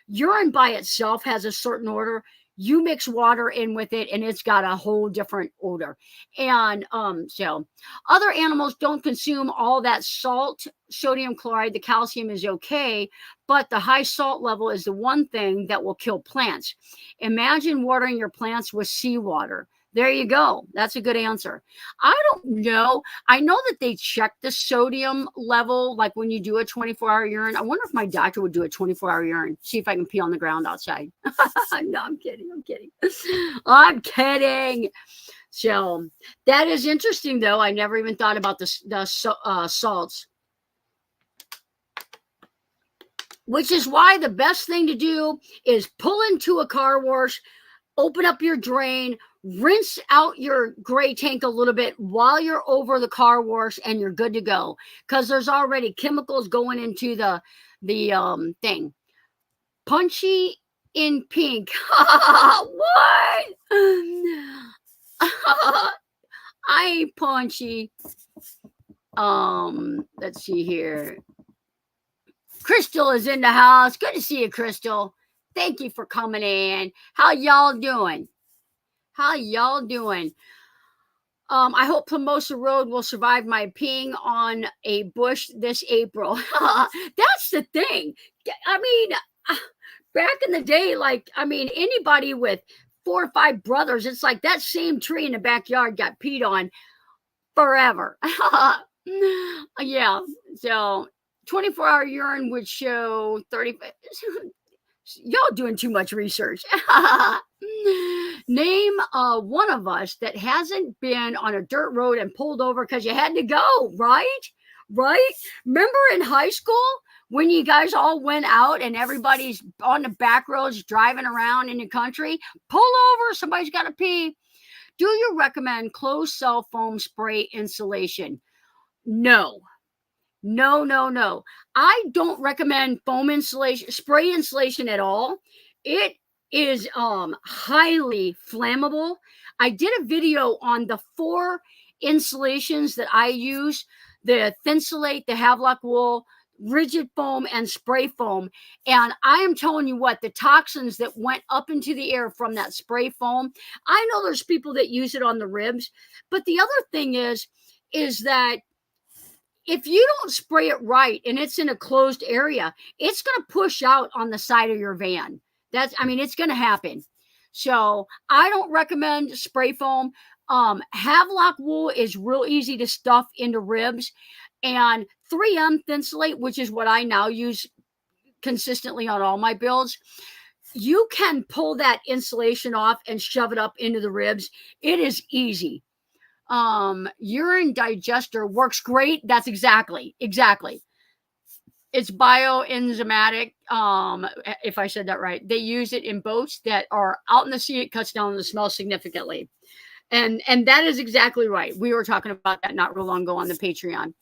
Urine by itself has a certain odor. You mix water in with it, and it's got a whole different odor. And so other animals don't consume all that salt, sodium chloride. The calcium is okay, but the high salt level is the one thing that will kill plants. Imagine watering your plants with seawater. There you go. That's a good answer. I don't know. I know that they check the sodium level, like when you do a 24-hour urine. I wonder if my doctor would do a 24-hour urine, see if I can pee on the ground outside. No, I'm kidding. I'm kidding. So that is interesting, though. I never even thought about the salts. Which is why the best thing to do is pull into a car wash, open up your drain, rinse out your gray tank a little bit while you're over the car wash, and you're good to go, because there's already chemicals going into the thing. Punchy in pink. What? I ain't punchy. Let's see here. Crystal is in the house. Good to see you, Crystal. Thank you for coming in. How y'all doing? I hope Plimosa Road will survive my peeing on a bush this April. That's the thing. I mean, back in the day, anybody with 4 or 5 brothers, it's like that same tree in the backyard got peed on forever. Yeah. So 24-hour urine would show 30. Y'all doing too much research. Name one of us that hasn't been on a dirt road and pulled over because you had to go, right? Remember in high school when you guys all went out and everybody's on the back roads driving around in the country? Pull over, somebody's got to pee. Do you recommend closed cell foam spray insulation? No. I don't recommend foam insulation, spray insulation at all. It is highly flammable. I did a video on the 4 insulations that I use: the Thinsulate, the Havelock wool, rigid foam, and spray foam. And I am telling you what, the toxins that went up into the air from that spray foam, I know there's people that use it on the ribs, but the other thing is that if you don't spray it right and it's in a closed area, it's going to push out on the side of your van. It's going to happen. So I don't recommend spray foam. Havelock wool is real easy to stuff into ribs, and 3M Thinsulate, which is what I now use consistently on all my builds. You can pull that insulation off and shove it up into the ribs. It is easy. Urine digester works great. That's exactly. It's bioenzymatic. If I said that right, they use it in boats that are out in the sea. It cuts down the smell significantly. And that is exactly right. We were talking about that not real long ago on the Patreon.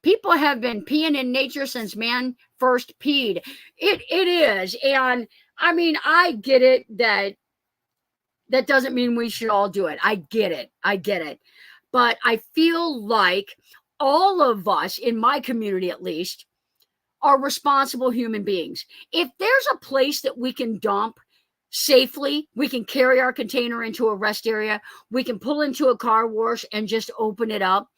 People have been peeing in nature since man first peed. It is. And I mean, I get it that doesn't mean we should all do it. I get it. I get it. But I feel like all of us, in my community at least, are responsible human beings. If there's a place that we can dump safely, we can carry our container into a rest area, we can pull into a car wash and just open it up,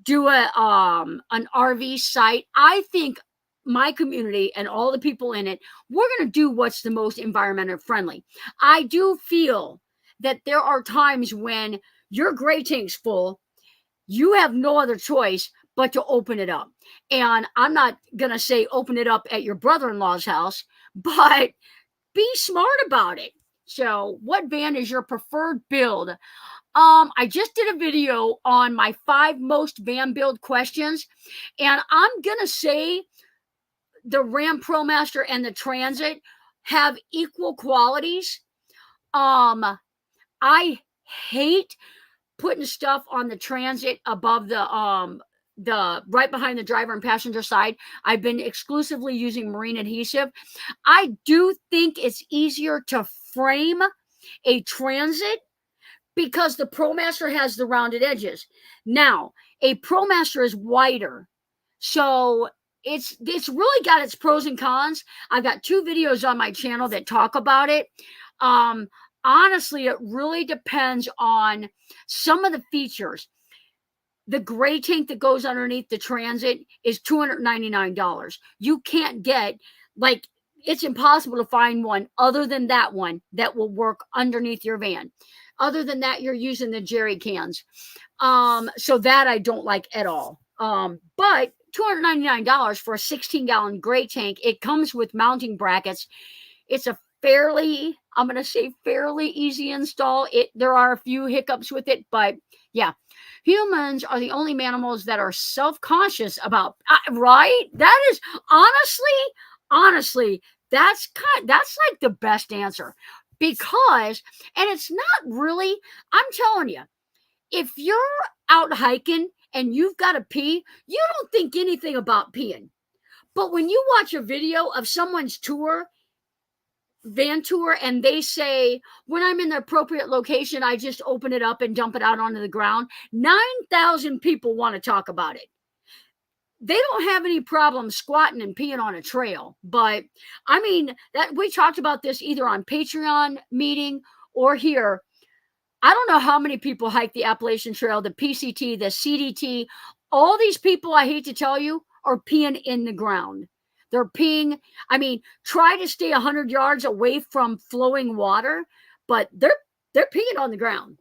do an RV site. I think my community and all the people in it, we're going to do what's the most environmental friendly. I do feel that there are times when your gray tank's full, you have no other choice but to open it up. And I'm not going to say open it up at your brother-in-law's house, but be smart about it. So what van is your preferred build? I just did a video on my 5 most van build questions, and I'm going to say the Ram ProMaster and the Transit have equal qualities. I hate putting stuff on the Transit above the right behind the driver and passenger side. I've been exclusively using marine adhesive. I do think it's easier to frame a Transit because the ProMaster has the rounded edges. Now, a ProMaster is wider, so it's really got its pros and cons. I've got 2 videos on my channel that talk about it. Honestly, it really depends on some of the features. The gray tank that goes underneath the Transit is $299. You can't get, like, it's impossible to find one other than that one that will work underneath your van. Other than that, you're using the jerry cans. So that I don't like at all. But $299 for a 16-gallon gray tank. It comes with mounting brackets. It's a fairly, I'm going to say fairly easy install. There are a few hiccups with it, but yeah. Humans are the only mammals that are self-conscious about, right? That is honestly, that's like the best answer. Because, and it's not really, I'm telling you, if you're out hiking and you've got to pee, you don't think anything about peeing. But when you watch a video of someone's van tour, and they say, when I'm in the appropriate location, I just open it up and dump it out onto the ground, 9,000 people want to talk about it. They don't have any problem squatting and peeing on a trail. But I mean, that we talked about this either on Patreon meeting or here. I don't know how many people hike the Appalachian Trail, the PCT, the CDT. All these people, I hate to tell you, are peeing in the ground. They're peeing. I mean, try to stay 100 yards away from flowing water, but they're peeing on the ground.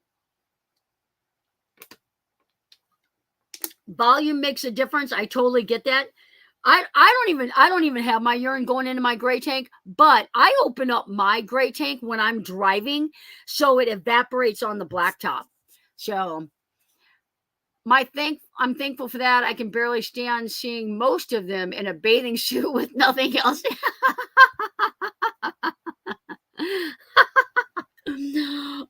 Volume makes a difference. I totally get that. I don't even have my urine going into my gray tank, but I open up my gray tank when I'm driving so it evaporates on the blacktop. So I'm thankful for that. I can barely stand seeing most of them in a bathing suit with nothing else.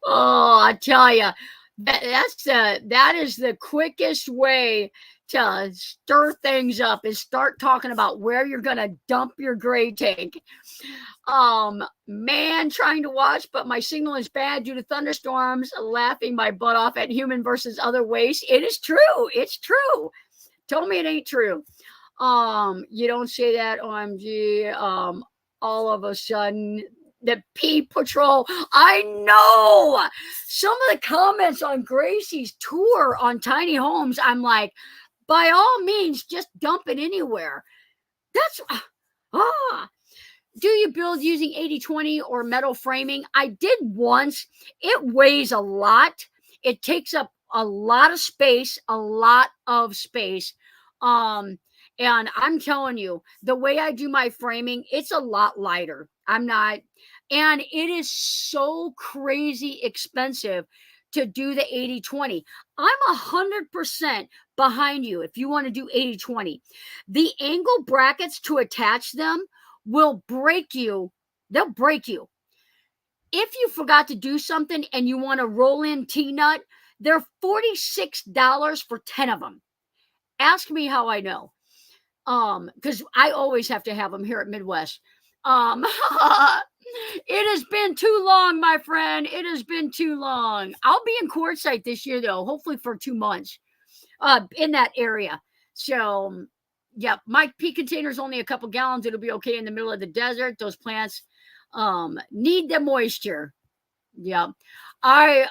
Oh, I tell you, that is the quickest way to stir things up, is start talking about where you're going to dump your gray tank. Man, trying to watch, but my signal is bad due to thunderstorms, laughing my butt off at human versus other waste. It is true. It's true. Tell me it ain't true. You don't say that, OMG. All of a sudden, the pee patrol. I know some of the comments on Gracie's tour on tiny homes. I'm like, by all means, just dump it anywhere. That's, do you build using 80/20 or metal framing? I did once. It weighs a lot. It takes up a lot of space, and I'm telling you, the way I do my framing, it's a lot lighter. And it is so crazy expensive to do the 80/20. I'm 100% behind you if you want to do 80/20. The angle brackets to attach them will break you. They'll break you. If you forgot to do something and you want to roll in T-nut, they're $46 for 10 of them. ask me how I know. Because I always have to have them here at Midwest. It has been too long, my friend. It has been too long. I'll be in Quartzsite this year, though, hopefully for 2 months, in that area. So, yeah, my pea container is only a couple gallons. It'll be okay in the middle of the desert. Those plants need the moisture. Yeah. I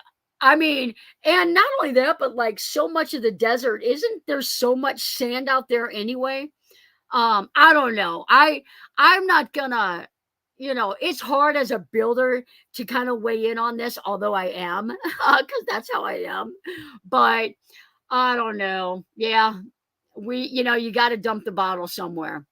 mean, and not only that, but like so much of the desert, isn't there so much sand out there anyway? I don't know. I'm not gonna, it's hard as a builder to kind of weigh in on this, although I am, because that's how I am. But I don't know. Yeah, you got to dump the bottle somewhere.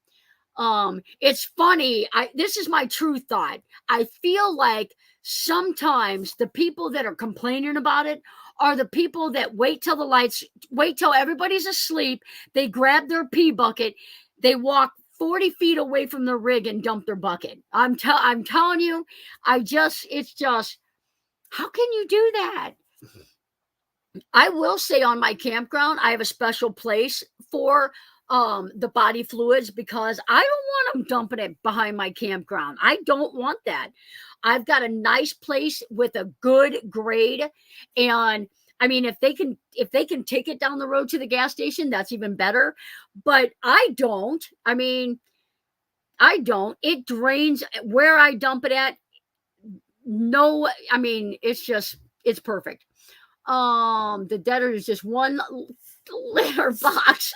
It's funny. This is my true thought. I feel like sometimes the people that are complaining about it are the people that wait till everybody's asleep. They grab their pee bucket, they walk 40 feet away from the rig and dump their bucket. I'm telling you, it's just, how can you do that? I will say on my campground, I have a special place for the body fluids because I don't want them dumping it behind my campground. I don't want that. I've got a nice place with a good grade, and I mean, if they can take it down the road to the gas station, that's even better. But I don't. I mean, I don't. It drains where I dump it at. No, I mean, it's perfect. The debtor is just one litter box.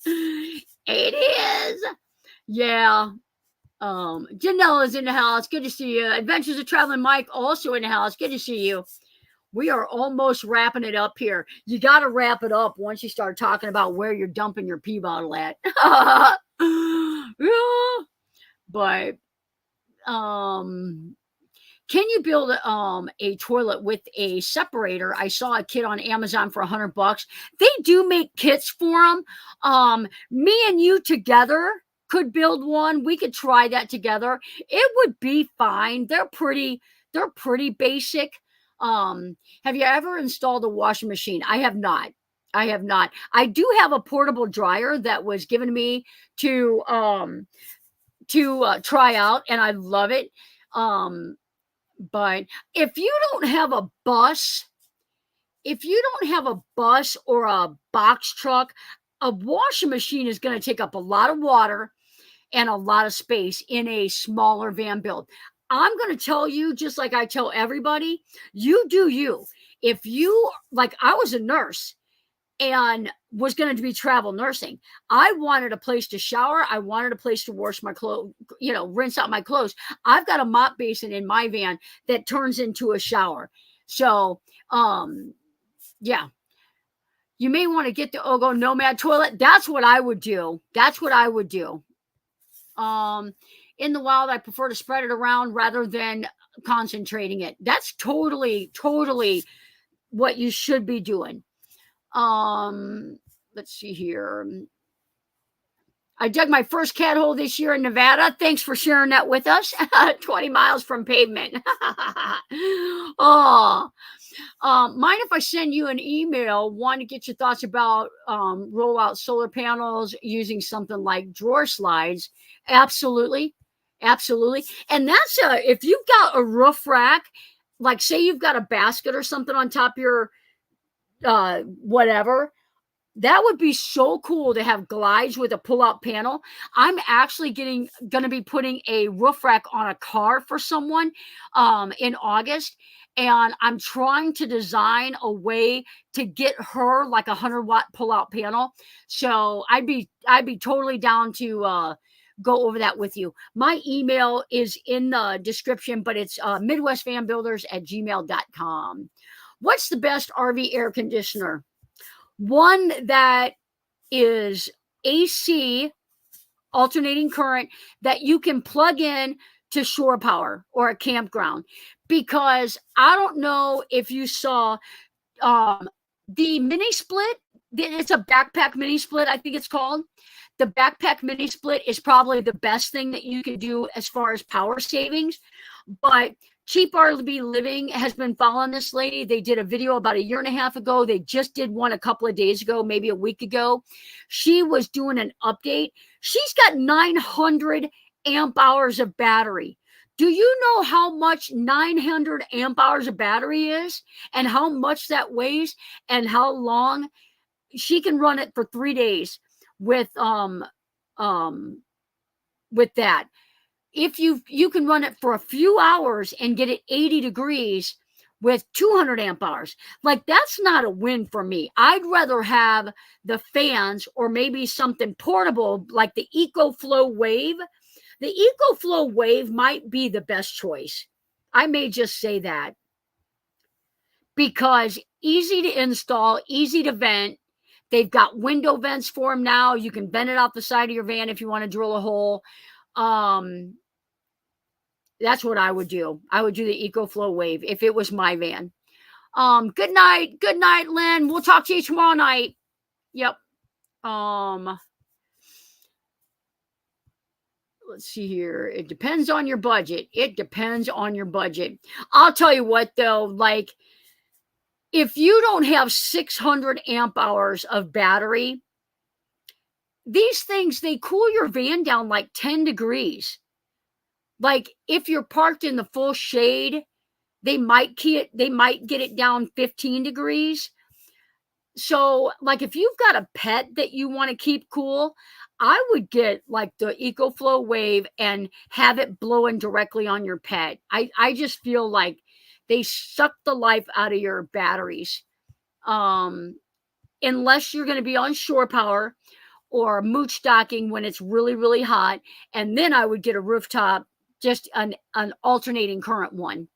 It is. Yeah. Janelle is in the house. Good to see you. Adventures of Traveling Mike also in the house. Good to see you. We are almost wrapping it up here. You got to wrap it up once you start talking about where you're dumping your pee bottle at. Yeah. But, can you build a toilet with a separator? I saw a kit on Amazon for $100. They do make kits for them. Me and you together could build one. We could try that together. It would be fine. They're pretty basic. Have you ever installed a washing machine? I have not. I do have a portable dryer that was given to me to try out, and I love it. But if you don't have a bus or a box truck, a washing machine is going to take up a lot of water and a lot of space in a smaller van build. I'm going to tell you, just like I tell everybody, you do you. If you, like, I was a nurse and was going to be travel nursing. I wanted a place to shower. I wanted a place to wash my clothes, rinse out my clothes. I've got a mop basin in my van that turns into a shower. So, yeah, you may want to get the Ogo Nomad toilet. That's what I would do. In the wild, I prefer to spread it around rather than concentrating it. That's totally what you should be doing. Let's see here. I dug my first cat hole this year in Nevada. Thanks for sharing that with us. 20 miles from pavement. Oh, mind if I send you an email? Want to get your thoughts about roll out solar panels using something like drawer slides? Absolutely. And that's if you've got a roof rack, like say you've got a basket or something on top of your whatever, that would be so cool to have glides with a pull-out panel. I'm actually going to be putting a roof rack on a car for someone in August, and I'm trying to design a way to get her like a 100-watt pull-out panel. So I'd be totally down to go over that with you. My email is in the description, but it's midwestvanbuilders@gmail.com. What's the best RV air conditioner? One that is AC, alternating current, that you can plug in to shore power or a campground. Because I don't know if you saw the mini split. It's a backpack mini split, I think it's called. The backpack mini split is probably the best thing that you can do as far as power savings. But Cheap RV Living has been following this lady. They did a video about 1.5 years ago. They just did one a couple of days ago, maybe a week ago. She was doing an update. She's got 900 amp hours of battery. Do you know how much 900 amp hours of battery is, and how much that weighs, and how long? She can run it for 3 days with that. If you can run it for a few hours and get it 80 degrees with 200 amp hours. Like, that's not a win for me. I'd rather have the fans, or maybe something portable like the Ecoflow Wave. The Ecoflow Wave might be the best choice. I may just say that, because easy to install, easy to vent. They've got window vents for them now. You can vent it out the side of your van if you want to drill a hole. That's what I would do. I would do the Ecoflow Wave if it was my van. Good night. Good night, Lynn. We'll talk to you tomorrow night. Yep. Let's see here. It depends on your budget. It depends on your budget. I'll tell you what, though, like, if you don't have 600 amp hours of battery, these things, they cool your van down like 10 degrees. Like, if you're parked in the full shade, they might get it down 15 degrees. So, like, if you've got a pet that you want to keep cool, I would get like the Ecoflow Wave and have it blowing directly on your pet. I just feel like they suck the life out of your batteries. Unless you're going to be on shore power or mooch docking when it's really, really hot. And then I would get a rooftop, just an alternating current one.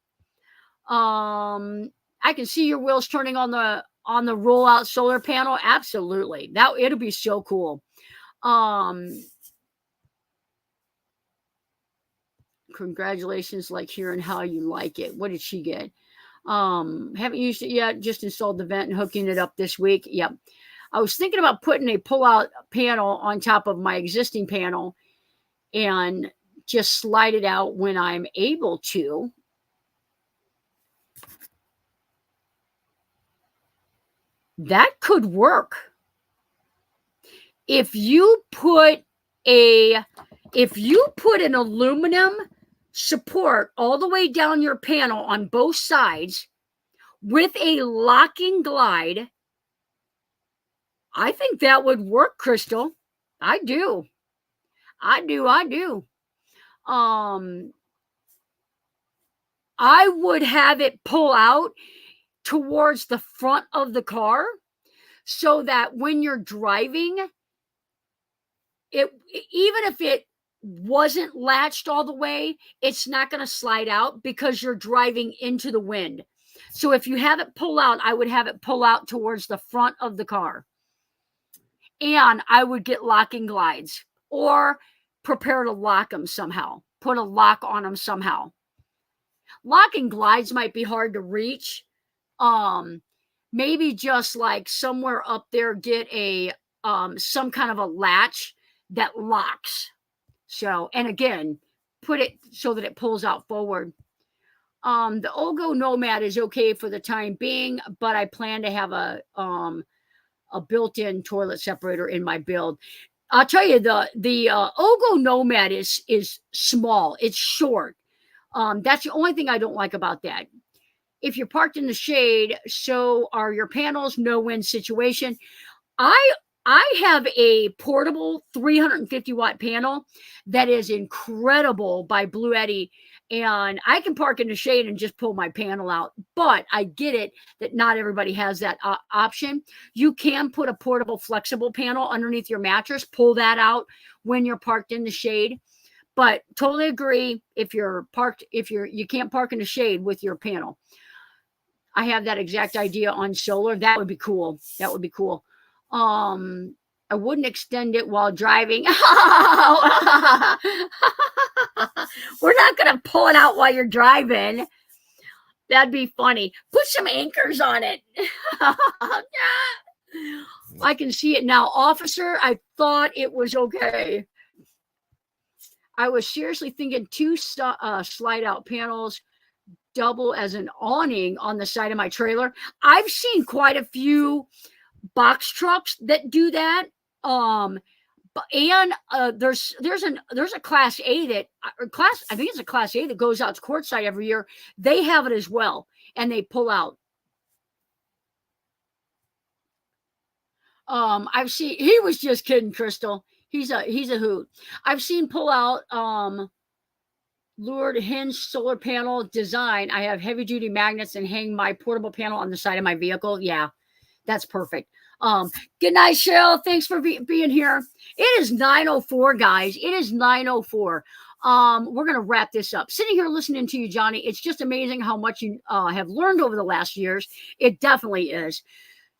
I can see your wheels turning on the rollout solar panel. Absolutely. It'll be so cool. Congratulations, like hearing how you like it. What did she get? Haven't used it yet. Just installed the vent and hooking it up this week. Yep. I was thinking about putting a pull-out panel on top of my existing panel and just slide it out when I'm able to. That could work. If you put an aluminum support all the way down your panel on both sides with a locking glide, I think that would work, Crystal. I do. I would have it pull out towards the front of the car so that when you're driving, even if it wasn't latched all the way, it's not going to slide out because you're driving into the wind. So if you have it pull out, I would have it pull out towards the front of the car. And I would get locking glides, or prepare to lock them somehow. Put a lock on them somehow. Locking glides might be hard to reach. Maybe just like somewhere up there, get a some kind of a latch that locks. So, and again, put it so that it pulls out forward. The Ogo Nomad is okay for the time being, but I plan to have a built-in toilet separator in my build. I'll tell you, the Ogo Nomad is small. It's short. That's the only thing I don't like about that. If you're parked in the shade, so are your panels. No wind situation. I have a portable 350 watt panel that is incredible by Blue Eddy, and I can park in the shade and just pull my panel out. But I get it that not everybody has that option. You can put a portable flexible panel underneath your mattress, pull that out when you're parked in the shade. But totally agree, if you can't park in the shade with your panel. I have that exact idea on solar. That would be cool. That would be cool. I wouldn't extend it while driving. We're not going to pull it out while you're driving. That'd be funny. Put some anchors on it. I can see it now. Officer, I thought it was okay. I was seriously thinking 2 slide out panels double as an awning on the side of my trailer. I've seen quite a few box trucks that do that. And there's a class A that I think it's a class A that goes out to Quartzsite every year. They have it as well, and they pull out. I've seen, he was just kidding, Crystal. He's a hoot. I've seen pull out lured hinge solar panel design. I have heavy duty magnets and hang my portable panel on the side of my vehicle. Yeah, that's perfect. Good night, Cheryl. Thanks for being here. It is 9:04, guys. It is 9:04. We're going to wrap this up. Sitting here listening to you, Johnny, it's just amazing how much you have learned over the last years. It definitely is.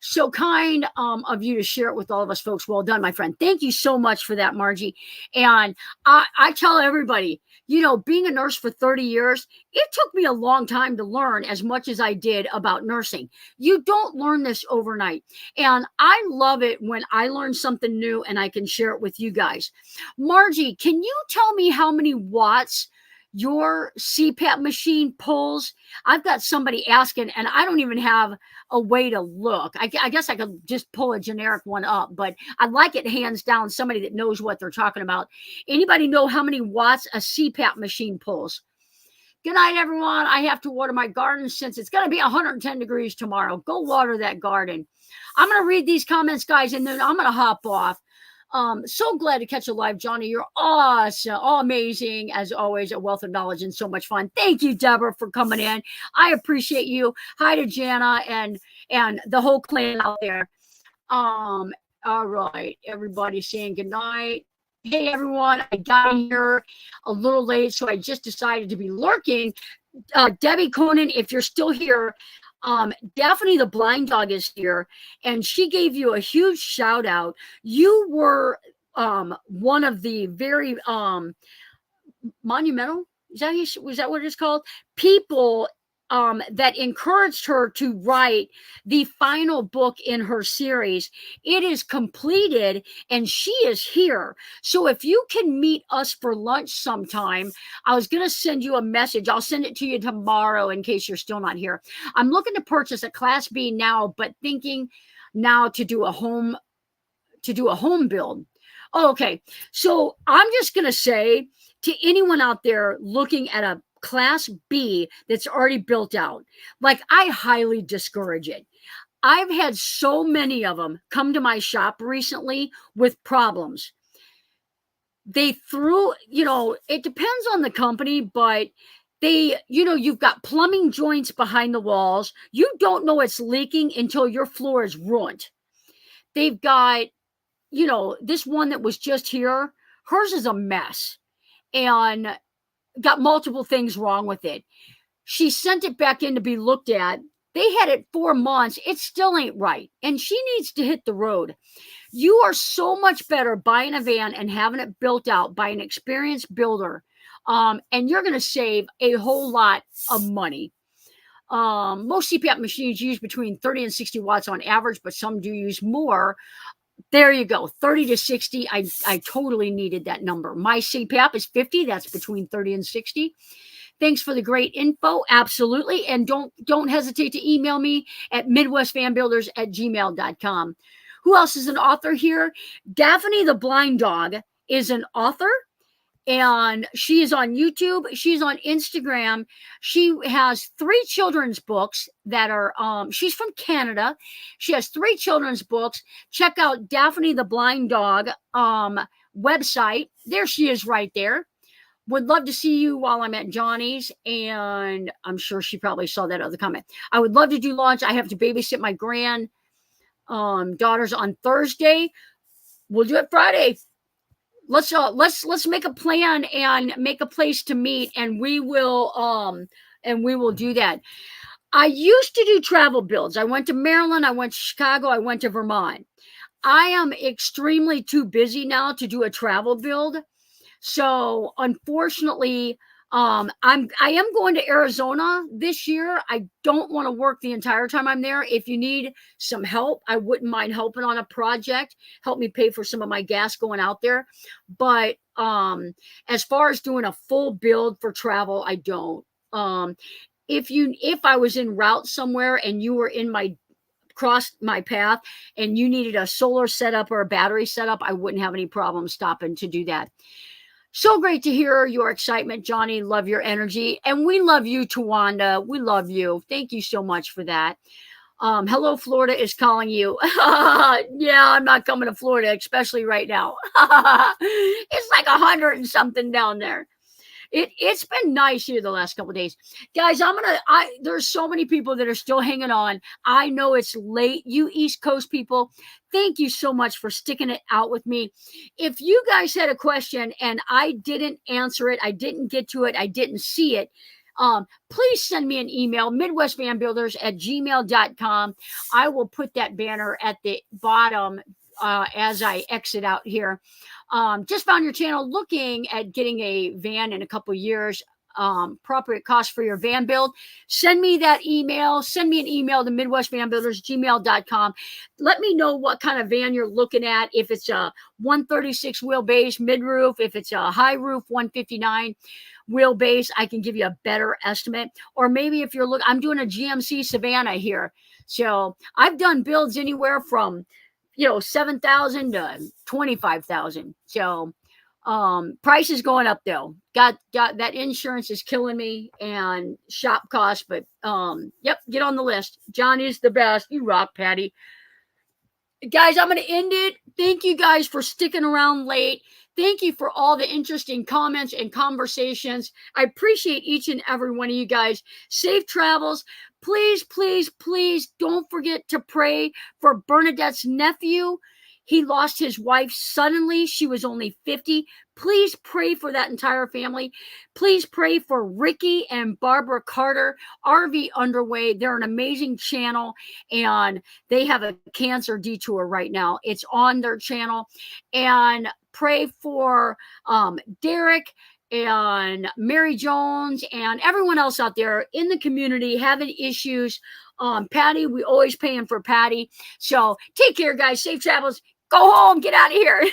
So kind of you to share it with all of us folks. Well done, my friend. Thank you so much for that, Margie. And I tell everybody, you know, being a nurse for 30 years, it took me a long time to learn as much as I did about nursing. You don't learn this overnight. And I love it when I learn something new and I can share it with you guys. Margie, can you tell me how many watts your CPAP machine pulls? I've got somebody asking, and I don't even have a way to look. I guess I could just pull a generic one up, but I'd like it hands down somebody that knows what they're talking about. Anybody know how many watts a CPAP machine pulls? Good night, everyone. I have to water my garden since it's going to be 110 degrees tomorrow. Go water that garden. I'm going to read these comments, guys, and then I'm going to hop off. So glad to catch you live, Johnny. You're awesome, all amazing as always. A wealth of knowledge and so much fun. Thank you, Deborah, for coming in. I appreciate you. Hi to Jana and the whole clan out there. All right, everybody saying good night. Hey, everyone. I got here a little late, so I just decided to be lurking. Debbie Conan, if you're still here, Daphne the blind dog is here, and she gave you a huge shout out. You were one of the very monumental, was that what it's called, people that encouraged her to write the final book in her series. It is completed and she is here. So if you can meet us for lunch sometime, I was going to send you a message. I'll send it to you tomorrow in case you're still not here. I'm looking to purchase a Class B now, but thinking now to do a home build. Oh, okay. So I'm just going to say to anyone out there looking at a Class B that's already built out, like, I highly discourage it. I've had so many of them come to my shop recently with problems. They threw, it depends on the company, but you've got plumbing joints behind the walls. You don't know it's leaking until your floor is ruined. They've got, this one that was just here, hers is a mess and got multiple things wrong with it. She sent it back in to be looked at. They had it 4 months. It still ain't right. And she needs to hit the road. You are so much better buying a van and having it built out by an experienced builder. And you're going to save a whole lot of money. Most CPAP machines use between 30 and 60 watts on average, but some do use more. There you go, 30 to 60. I totally needed that number. My CPAP is 50. That's between 30 and 60. Thanks for the great info. Absolutely. And don't hesitate to email me at midwestvanbuilders@gmail.com. Who else is an author here? Daphne the blind dog is an author. And she is on YouTube. She's on Instagram. She has 3 children's books that are, she's from Canada. She has 3 children's books. Check out Daphne the Blind Dog website. There she is right there. Would love to see you while I'm at Johnny's. And I'm sure she probably saw that other comment. I would love to do lunch. I have to babysit my daughters on Thursday. We'll do it Friday. Let's make a plan and make a place to meet, and we will do that. I used to do travel builds. I went to Maryland, I went to Chicago, I went to Vermont. I am extremely too busy now to do a travel build. So unfortunately, I am going to Arizona this year. I don't want to work the entire time I'm there. If you need some help, I wouldn't mind helping on a project. Help me pay for some of my gas going out there. But as far as doing a full build for travel, I don't. if I was en route somewhere and you were crossed my path and you needed a solar setup or a battery setup, I wouldn't have any problem stopping to do that. So great to hear your excitement, Johnny. Love your energy. And we love you, Tawanda. We love you. Thank you so much for that. Hello, Florida is calling you. Yeah, I'm not coming to Florida, especially right now. It's like 100 and something down there. It's been nice here the last couple of days. Guys, there's so many people that are still hanging on. I know it's late. You East Coast people, thank you so much for sticking it out with me. If you guys had a question and I didn't answer it, I didn't get to it, I didn't see it, please send me an email, midwestvanbuilders@gmail.com. I will put that banner at the bottom as I exit out here. Just found your channel looking at getting a van in a couple years, appropriate cost for your van build. Send me that email. Send me an email to midwestvanbuilders@gmail.com. Let me know what kind of van you're looking at. If it's a 136 wheelbase mid roof, if it's a high roof 159 wheelbase, I can give you a better estimate. Or maybe if you're I'm doing a GMC Savannah here. So I've done builds anywhere from 7,000 to 25,000. So price is going up though. Got that insurance is killing me and shop costs, but yep, get on the list. Johnny's the best. You rock, Patty. Guys, I'm going to end it. Thank you guys for sticking around late. Thank you for all the interesting comments and conversations. I appreciate each and every one of you guys. Safe travels. Please, please, please don't forget to pray for Bernadette's nephew. He lost his wife suddenly. She was only 50. Please pray for that entire family. Please pray for Ricky and Barbara Carter, RV Underway. They're an amazing channel, and they have a cancer detour right now. It's on their channel. And pray for Derek and Mary Jones and everyone else out there in the community having issues. Patty, we always paying for Patty. So take care, guys. Safe travels. Go home. Get out of here.